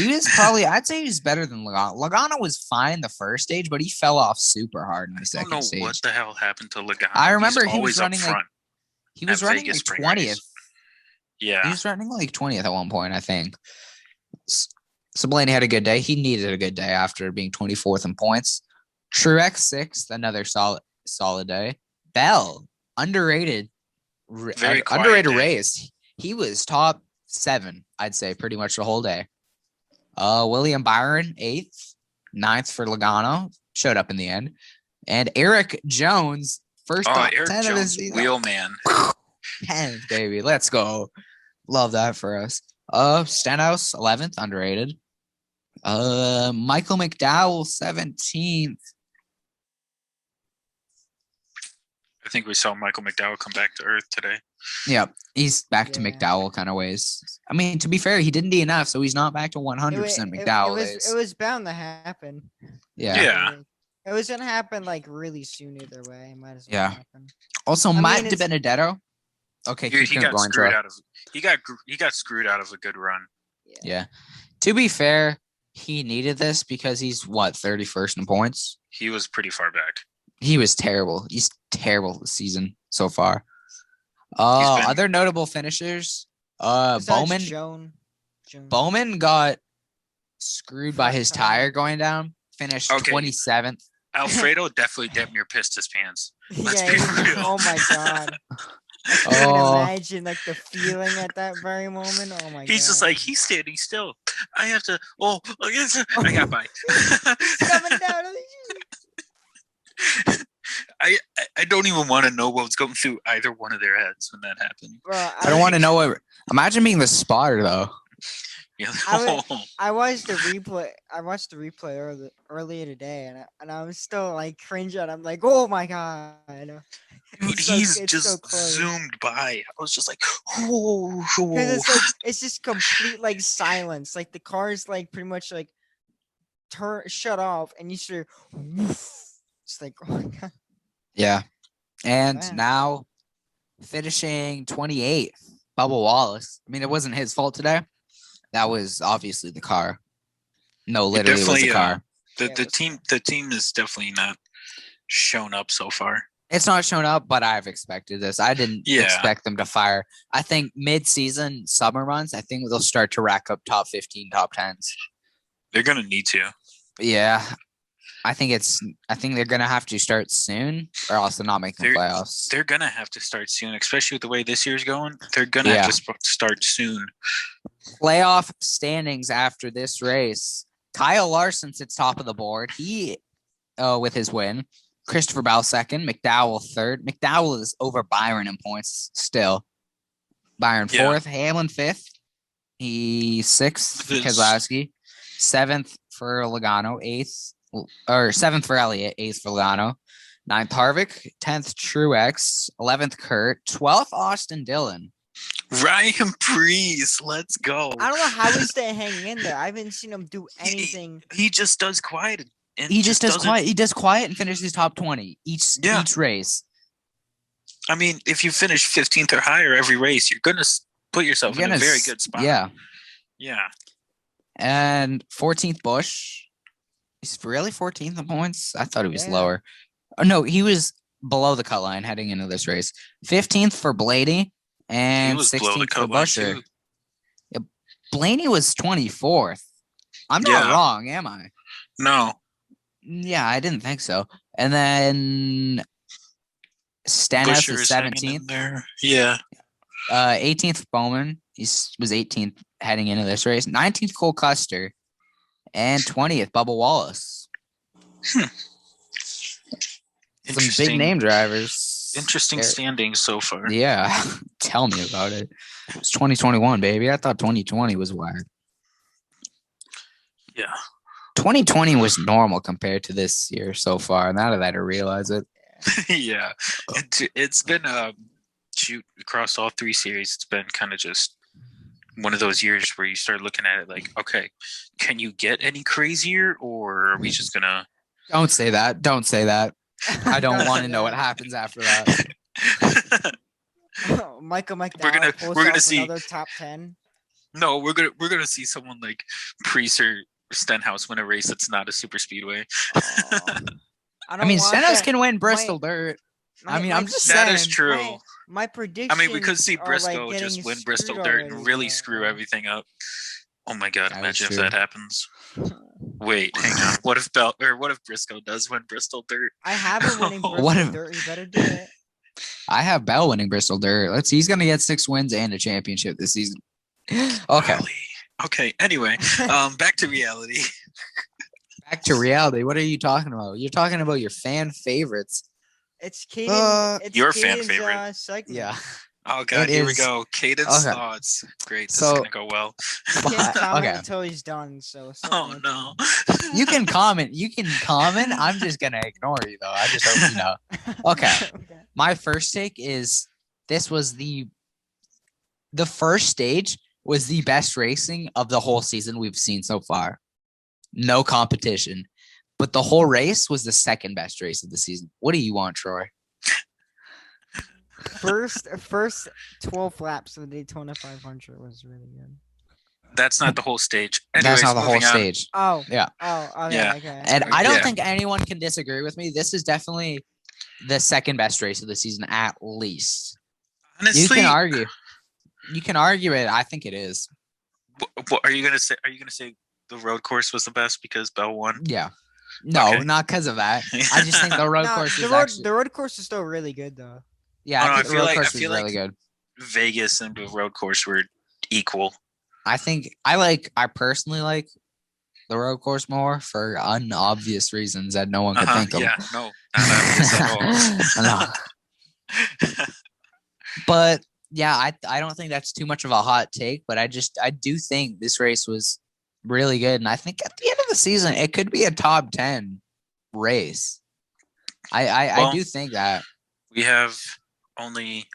was probably, I'd say he was better than Logano. Logano was fine the first stage, but he fell off super hard in the second stage. I don't know what the hell happened to Logano. I remember he was running like 20th. Yeah. He was running like 20th at one point, I think. So Blaney had a good day. He needed a good day after being 24th in points. Truex 6th, another solid day. Bell, underrated, Very quiet underrated day. race. He was top 7, I'd say, pretty much the whole day. William Byron, 8th, 9th for Logano, showed up in the end. And Eric Jones, first top Eric 10 of the Jones, season. Wheelman. 10th, baby. Let's go. Love that for us. Stenhouse, 11th, underrated. Michael McDowell, 17th. I think we saw Michael McDowell come back to earth today. Yeah, he's back to McDowell kind of ways. I mean, to be fair, he didn't DNF, so he's not back to 100% McDowell days. It was bound to happen. Yeah. It was gonna happen like really soon either way. It might as well happen. Also, Matt DiBenedetto. Okay, he got screwed out of. He got screwed out of a good run. Yeah. To be fair, he needed this because he's 31st in points. He was pretty far back. He was terrible. He's terrible this season so far. Other notable finishers. Bowman. Bowman got screwed by his tire going down. Finished 27th. Alfredo definitely damn near pissed his pants. Let's be real. Oh my god. I can't imagine like the feeling at that very moment. Oh my god. He's just like, he's standing still. I have to. I got by. Coming down. I don't even want to know what was going through either one of their heads when that happened. Bro, I don't want to know what. Imagine being the spotter though. Yeah. I watched the replay. I watched the replay earlier today, and I'm still like cringing. I'm like, oh my god. Dude, he's just zoomed by. I was just like, oh. It's just complete like silence. Like the car's like pretty much like shut off, and you hear woof. It's like, oh my god. Yeah. And now finishing 28th, Bubba Wallace. I mean, it wasn't his fault today. That was obviously the car. No, literally it was the car. The team is definitely not shown up so far. It's not shown up, but I've expected this. I didn't expect them to fire. I think mid-season summer months, I think they'll start to rack up top 15, top 10s. They're going to need to. Yeah. I think they're going to have to start soon or else they're not making the playoffs. They're going to have to start soon, especially with the way this year's going. They're going to have to start soon. Playoff standings after this race. Kyle Larson sits top of the board. He, with his win. Christopher Bell second. McDowell third. McDowell is over Byron in points still. Byron fourth. Hamlin fifth. He sixth for Keselowski. Seventh for Logano. Seventh for Elliott. Eighth for Logano. 9th Harvick. 10th Truex. 11th Kurt. 12th Austin Dillon. Ryan Preece, let's go. I don't know how he's staying hanging in there. I haven't seen him do anything. He just does quiet. He just does quiet. He does quiet and finishes top 20 each race. I mean, if you finish 15th or higher every race, you're going to put yourself in a very good spot. Yeah. Yeah. And 14th Busch. He's really 14th in points? I thought he was lower. Oh, no, he was below the cut line heading into this race. 15th for Blaney. And 16th for Buescher. Yeah, Blaney was 24th. I'm not wrong, am I? No. Yeah, I didn't think so. And then Stenhouse is 17th. There. Yeah. 18th Bowman. He was 18th heading into this race. 19th Cole Custer. And 20th Bubba Wallace. Some big name drivers. Interesting standings so far. Yeah. Tell me about it. It's 2021, baby. I thought 2020 was wild. Yeah. 2020 was normal compared to this year so far. Now that I realize it. Yeah. It's been across all 3 series. It's been kind of just one of those years where you start looking at it like, okay, can you get any crazier, or are we just gonna? Don't say that. Don't say that. I don't want to know what happens after that. Michael McDowell. We're gonna see another top 10. No, we're gonna see someone like Preece or Stenhouse win a race that's not a super speedway. I mean, Stenhouse can win Bristol Dirt. I'm just saying. That is true. My prediction. I mean, we could see Briscoe just win Bristol Dirt and really screw everything up. Oh my god! Imagine if that happens. Wait, hang on. What if Briscoe does win Bristol Dirt? I have him winning Bristol Dirt. You better do it. I have Bell winning Bristol Dirt. He's gonna get 6 wins and a championship this season. Okay. Golly. Okay. Anyway, back to reality. Back to reality. What are you talking about? You're talking about your fan favorites. It's Caden. It's your Caden's, fan favorite. segment. Yeah. Oh God, here we go. Caden's Okay. thoughts. Great. This So- is gonna go well. You can't comment Okay. until he's done. So. Oh no. You can comment. I'm just gonna ignore you though. I just hope you know. Okay. My first take is this was the first stage was the best racing of the whole season we've seen so far. No competition. But the whole race was the second best race of the season. What do you want, Troy? First 12 laps of the Daytona 500 was really good. That's not the whole stage. That's Anyways, not the whole moving on. stage. Oh. Yeah. Oh. Okay. Yeah. Okay. And I don't Yeah. think anyone can disagree with me. This is definitely the second best race of the season, at least. Honestly, You can argue. You can argue it. I think it is. What are you gonna say? Are you gonna say the road course was the best because Bell won? Yeah. No, Okay. not because of that. I just think the road No, course the is road, actually. the road course is still really good though. Yeah, Oh, no, I I think the feel road like- course I was feel really like- good. Vegas and the road course were equal. I think I personally like the road course more for unobvious reasons that no one could think of. Yeah, no, not obvious at all. No. But yeah, I don't think that's too much of a hot take, but I do think this race was really good. And I think at the end of the season, it could be a top 10 race. I Well, do think that. We have only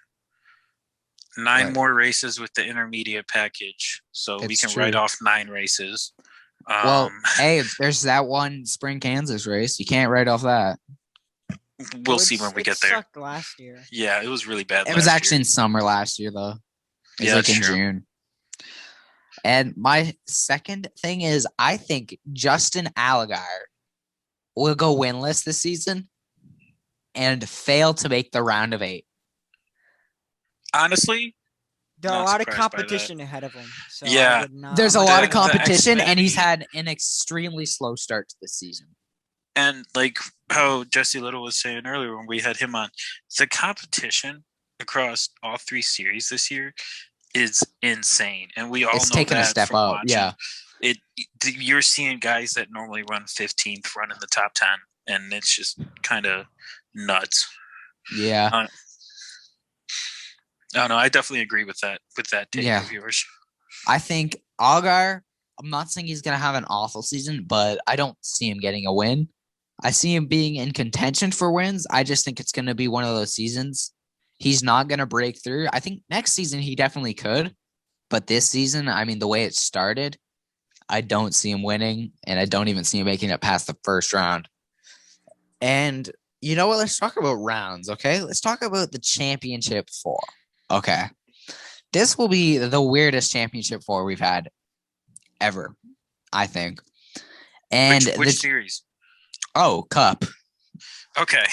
9 Right. more races with the intermediate package, so we It's can true. write off 9 races. Well, hey, there's that one spring Kansas race. You can't write off that. we'll see when we It get there. sucked last year. Yeah, it was really bad. It was last actually year. in summer last year, though. It was Yeah, like that's in true. June. And my second thing is I think Justin Allgaier will go winless this season and fail to make the round of 8. Honestly, There are a Not lot of surprised by that. competition ahead of him. So Yeah. I would not, There's a I'm lot not of gonna- competition, and he's Xfinity- had an extremely slow start to the season. and like how Jesse Little was saying earlier when we had him on, the competition across all 3 series this year is insane, and we all It's know taken a that step from up. watching. Yeah. You're seeing guys that normally run 15th run in the top 10, and it's just kind of nuts. Yeah. I don't know. I definitely agree with that take Yeah. of yours. I think Allgaier, I'm not saying he's going to have an awful season, but I don't see him getting a win. I see him being in contention for wins. I just think it's going to be one of those seasons. He's not going to break through. I think next season he definitely could. But this season, I mean, the way it started, I don't see him winning, and I don't even see him making it past the first round. And you know what? Let's talk about rounds, okay? Let's talk about the championship 4. Okay. This will be the weirdest championship 4 we've had ever, I think. And Which series? Cup. Okay.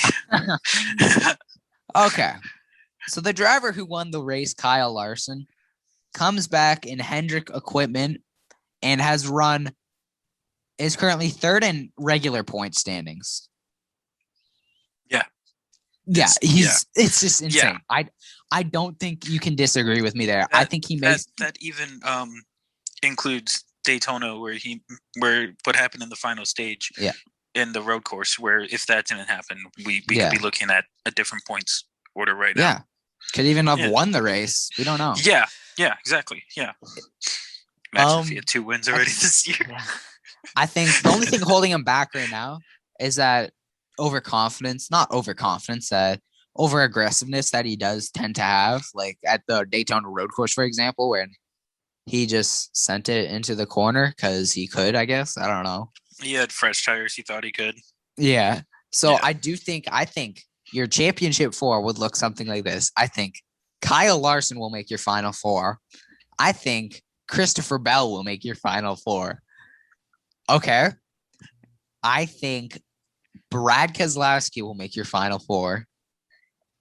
Okay. So the driver who won the race, Kyle Larson, comes back in Hendrick equipment and is currently 3rd in regular point standings. Yeah. Yeah, It's- it's just insane. Yeah. I don't think you can disagree with me there. I think he makes that even includes Daytona, where what happened in the final stage. Yeah. In the road course, where if that didn't happen, we Yeah. could be looking at a different points order right now. yeah. Could even have Yeah. won the race. We don't know. Yeah, exactly. Yeah. Imagine if he Um, had 2 wins already this year. I think the only thing holding him back right now is that overconfidence, not overconfidence, over aggressiveness that he does tend to have, like at the Daytona road course, for example, when he just sent it into the corner because he could, I guess. I don't know. He had fresh tires. He thought he could. Yeah. So Yeah. I think your championship 4 would look something like this. I think Kyle Larson will make your final 4. I think Christopher Bell will make your final 4. Okay. I think Brad Keselowski will make your final 4.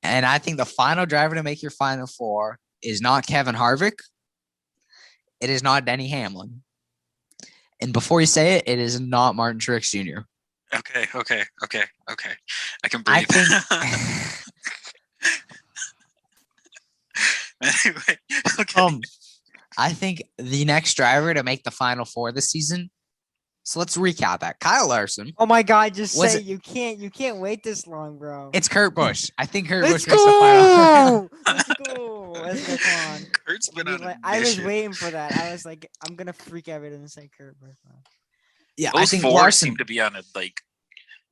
And I think the final driver to make your final 4 is not Kevin Harvick. It is not Denny Hamlin. And before you say it, it is not Martin Truex Jr. Okay. I can I breathe. think Anyway, okay. I think the next driver to make the Final Four this season. So let's recap that. Kyle Larson. Oh my God! Just say you can't wait this long, bro. It's Kurt Busch. I think Kurt Let's Busch makes the Final Four. Let's go! Let's go! Come on. Kurt's been on a I was mission. waiting for that. I was like, I'm gonna freak out and say Kurt Busch. Yeah, Those I think four Larson seem to be on a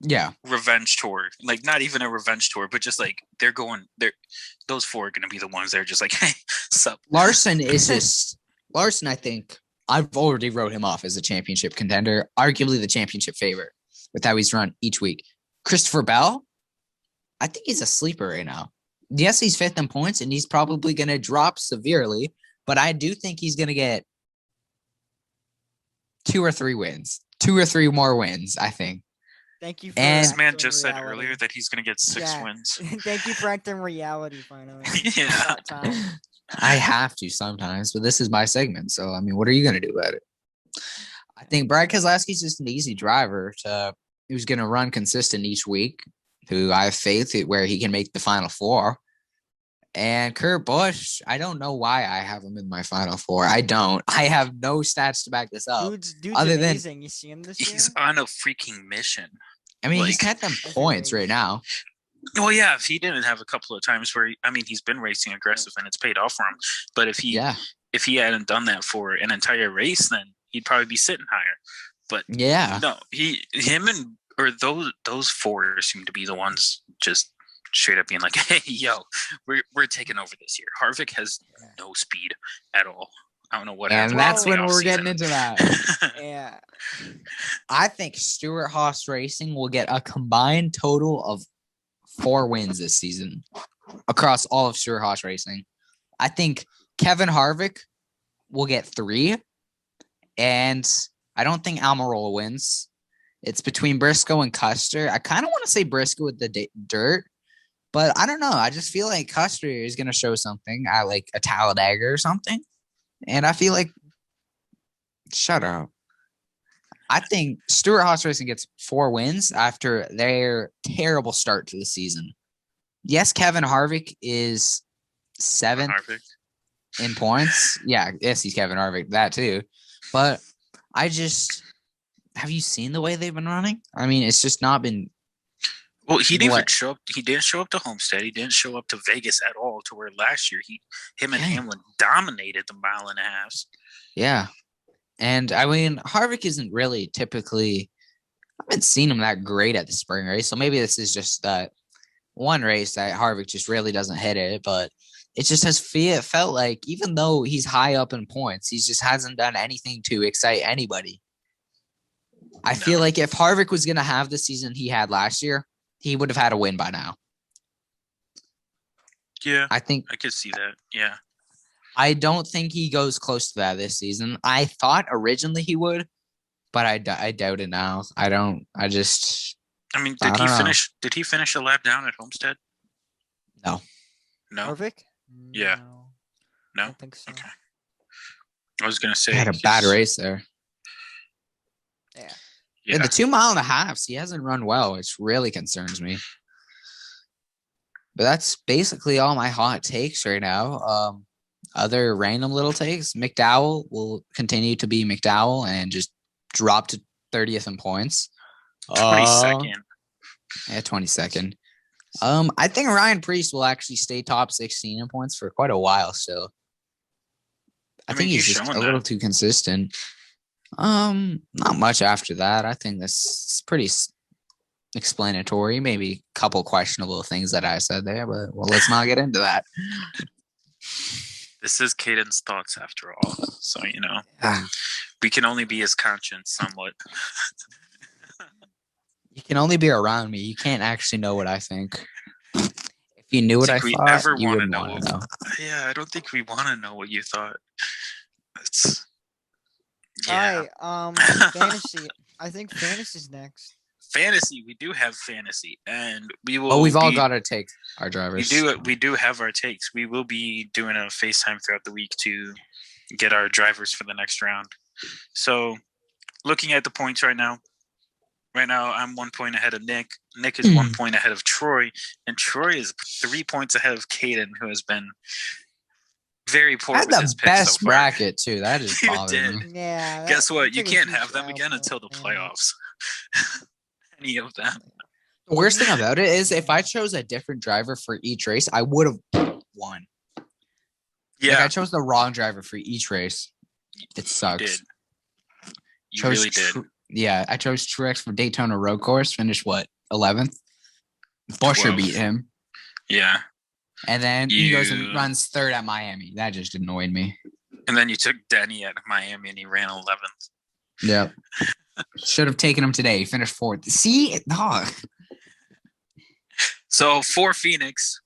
yeah revenge tour. Like not even a revenge tour, but just like those four are gonna be the ones that are just like, hey, sup. Larson is just Larson. I think I've already wrote him off as a championship contender, arguably the championship favorite with how he's run each week. Christopher Bell, I think he's a sleeper right now. Yes, he's fifth in points, and he's probably going to drop severely, but I do think he's going to get 2 or 3 wins, 2 or 3 more wins, I think. Thank you. This man just said earlier that he's going to get 6 wins. Thank you for acting reality, finally. Yeah. I have to sometimes, but this is my segment. So, I mean, what are you going to do about it? I think Brad Keselowski's just an easy driver who's going to run consistent each week, who I have faith where he can make the Final Four. And Kurt Busch, I don't know why I have him in my Final Four. I don't. I have no stats to back this up. Dude's amazing. You see him this year? He's on a freaking mission. I mean, he's got them points right now. Well, yeah, if he didn't have a couple of times where he's been racing aggressive and it's paid off for him. But if he hadn't done that for an entire race, then he'd probably be sitting higher. But no, those four seem to be the ones just straight up being like, hey, yo, we're taking over this year. Harvick has no speed at all. I don't know what happened. And that's when we're getting into that. Yeah. I think Stewart-Haas Racing will get a combined total of 4 wins this season across all of Stewart-Haas Racing. I think Kevin Harvick will get 3, and I don't think Almirola wins. It's between Briscoe and Custer. I kind of want to say Briscoe with the dirt, but I don't know. I just feel like Custer is going to show something at like a Talladega or something, and I feel like shut up. I think Stewart-Haas Racing gets 4 wins after their terrible start to the season. Yes, Kevin Harvick is 7th in points. Yeah, yes, he's Kevin Harvick, that too. But have you seen the way they've been running? I mean, it's just not been. Well, he didn't show up. He didn't show up to Homestead. He didn't show up to Vegas at all. To where last year him and Hamlin dominated the mile and a half. Yeah. And I mean, Harvick isn't really typically, I haven't seen him that great at the spring race. So maybe this is just that one race that Harvick just really doesn't hit it. But it just felt like even though he's high up in points, he just hasn't done anything to excite anybody. I feel like if Harvick was going to have the season he had last year, he would have had a win by now. Yeah, I think I could see that. Yeah. I don't think he goes close to that this season. I thought originally he would, but I doubt it now. I don't. I just. I mean, did he finish? Did he finish a lap down at Homestead? No. Harvick? Yeah. No. I don't think so. Okay. I was gonna say he had a bad race there. Yeah. In the 2.5 miles, he hasn't run well, which really concerns me. But that's basically all my hot takes right now. Other random little takes. McDowell will continue to be McDowell and just drop to 30th in points. 22nd. Yeah, 22nd. I think Ryan Preece will actually stay top 16 in points for quite a while still. I think he's just a little too consistent. Not much after that. I think that's pretty explanatory. Maybe a couple questionable things that I said there, but let's not get into that. This is Caden's thoughts after all. So, we can only be his conscience somewhat. You can only be around me. You can't actually know what I think. If you knew what I thought, you wouldn't want to know. Yeah, I don't think we want to know what you thought. Yeah. All right, fantasy. I think fantasy's next. Fantasy, we do have fantasy, and we will. Oh, we've all got to take our drivers. We do have our takes. We will be doing a FaceTime throughout the week to get our drivers for the next round. So, looking at the points right now, I'm 1 point ahead of Nick. Nick is 1 point ahead of Troy, and Troy is 3 points ahead of Caden, who has been very poor I had with the his picks best so far. bracket too. That is You bothering did. me. Yeah. Guess what? You took a can't huge have them L again for until the him. playoffs. Any of them. The worst thing about it is if I chose a different driver for each race, I would have won. Yeah, Like I chose the wrong driver for each race. It sucks. you did. You Chose really did. Yeah, I chose Truex for Daytona Road Course. Finished what, 11th? Busher 12th. beat him, Yeah. and then he goes and You- runs third at Miami. That just annoyed me. And then you took Denny at Miami and he ran 11th. Yeah, should have taken him today. He finished fourth. See, no. So for Phoenix,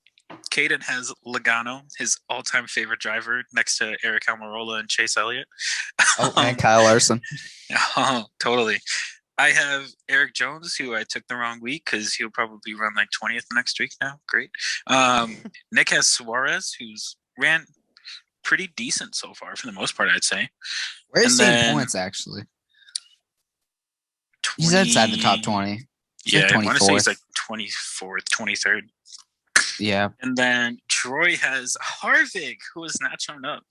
Caden has Logano, his all-time favorite driver, next to Eric Almirola and Chase Elliott. Oh, and Kyle Larson. Oh, totally. I have Eric Jones, who I took the wrong week because he'll probably run like 20th next week now. Great. Nick has Suarez, who's ran pretty decent so far for the most part, I'd say. Where's And St. then- Points actually? He's outside the top 20. He's Yeah, like I want to say he's 24th. like 24th, 23rd. Yeah. And then Troy has Harvick, who has not shown up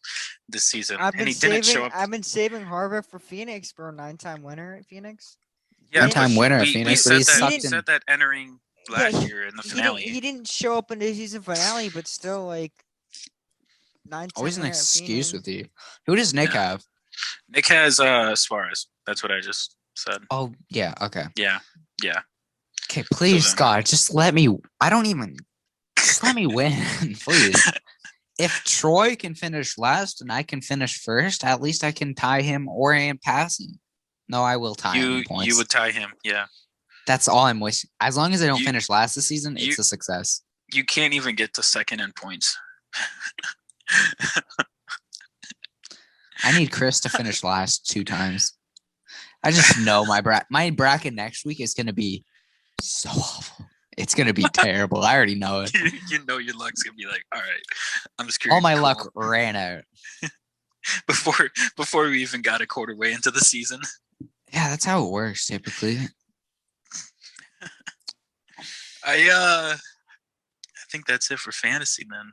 this season. I've And been he didn't show saving. up. I've been saving Harvick for Phoenix, bro. 9-time winner at Phoenix. Yeah, Nine-time but winner at we Phoenix, but said he that, sucked we in. said that entering last Yeah, year in the He finale. didn't show up in the season finale, but still, like 9-time Always an winner at excuse Phoenix. with you. Who does Nick Yeah. have? Nick has Suarez. That's what I just said. Oh, yeah. Okay. Yeah. Okay, please, then- God, just let me. Just let me win, please. If Troy can finish last and I can finish first, at least I can tie him or I am passing. No, I will tie him in points. You would tie him. Yeah. That's all I'm wishing. As long as I don't You- finish last this season, you- it's a success. You can't even get to second in points. I need Chris to finish last 2 times. I just know my bracket next week is going to be so awful. It's going to be terrible. I already know it. You know your luck's gonna be like, all right, I'm screwed. All my Cool. luck ran out. before we even got a quarter way into the season. Yeah, that's how it works typically. I think that's it for fantasy then.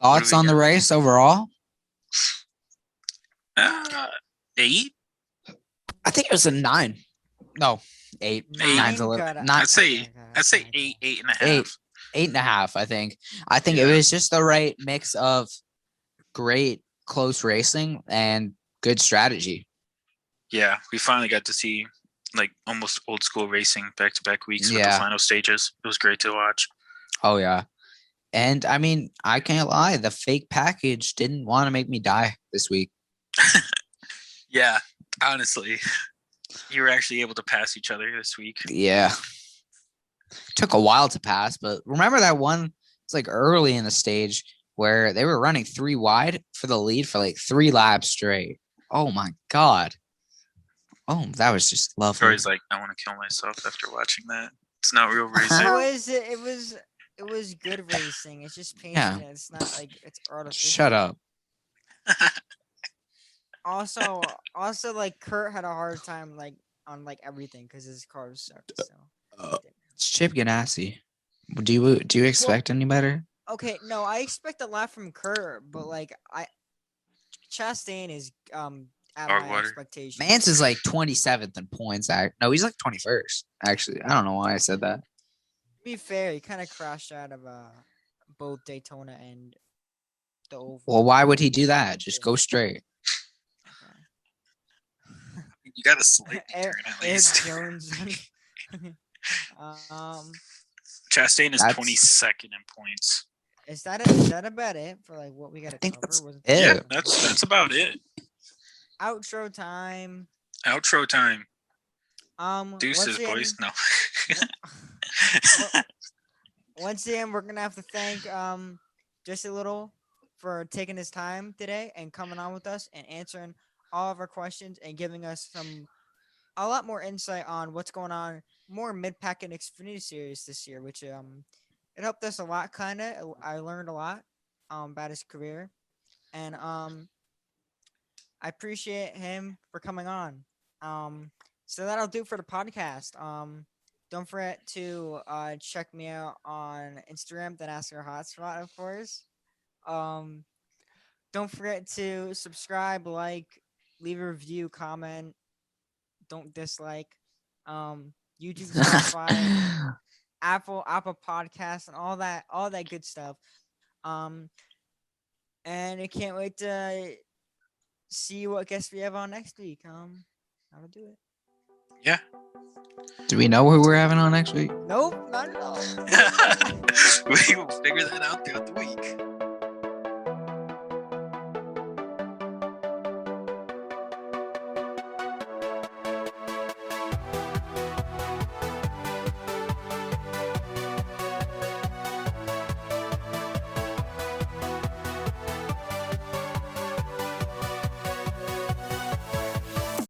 Thoughts we on the got? race overall? 8? I think it was a 9. No, 8. Nine's a little. Gotta- Not I'd say okay. 8, 8.5. 8.5. I think. It Yeah. was just the right mix of great close racing and good strategy. Yeah, we finally got to see like almost old school racing back to back weeks with Yeah. the final stages. It was great to watch. Oh yeah, and I mean, I can't lie. The fake package didn't want to make me die this week. Yeah, honestly, you were actually able to pass each other this week. Yeah, took a while to pass, but remember that one? It's like early in the stage where they were running 3 wide for the lead for like 3 laps straight. Oh my god. Oh, that was just lovely. Troy's like, I want to kill myself after watching that. It's not real racing. It was good racing. It's just painted. Yeah. And it's not like it's artificial. Shut up. Also, like Kurt had a hard time like on like everything because his car sucked. So It's Chip Ganassi. Do you expect any better? okay, no, I expect a lot from Kurt, but like Chastain is at Hard my water. expectations. Mance is like 27th in points. No, he's like 21st. Actually, I don't know why I said that. To be fair, he kind of crashed out of both Daytona and the Oval. Well, why would he do that? Just go straight. You got to slightly Eric, turn at Eric least. Jones. Chastain is That's- 22nd in points. Is that about it for like what we got to think cover? that's Wasn't it. Yeah, there- that's about it. outro time. Outro time. Deuces, once again- boys. No. Once again, we're gonna have to thank just a little for taking his time today and coming on with us and answering all of our questions and giving us a lot more insight on what's going on more mid-pack and Xfinity Series this year, which it helped us a lot. I learned a lot about his career, and I appreciate him for coming on. So that'll do for the podcast. Don't forget to check me out on Instagram, the NASCAR Hotspot, of course. Don't forget to subscribe, like, leave a review, comment, don't dislike. YouTube, Spotify, Apple Podcasts, and all that good stuff. And I can't wait to see what guests we have on next week. That'll do it. Yeah. Do we know who we're having on next week? Nope, not at all. We will figure that out throughout the week.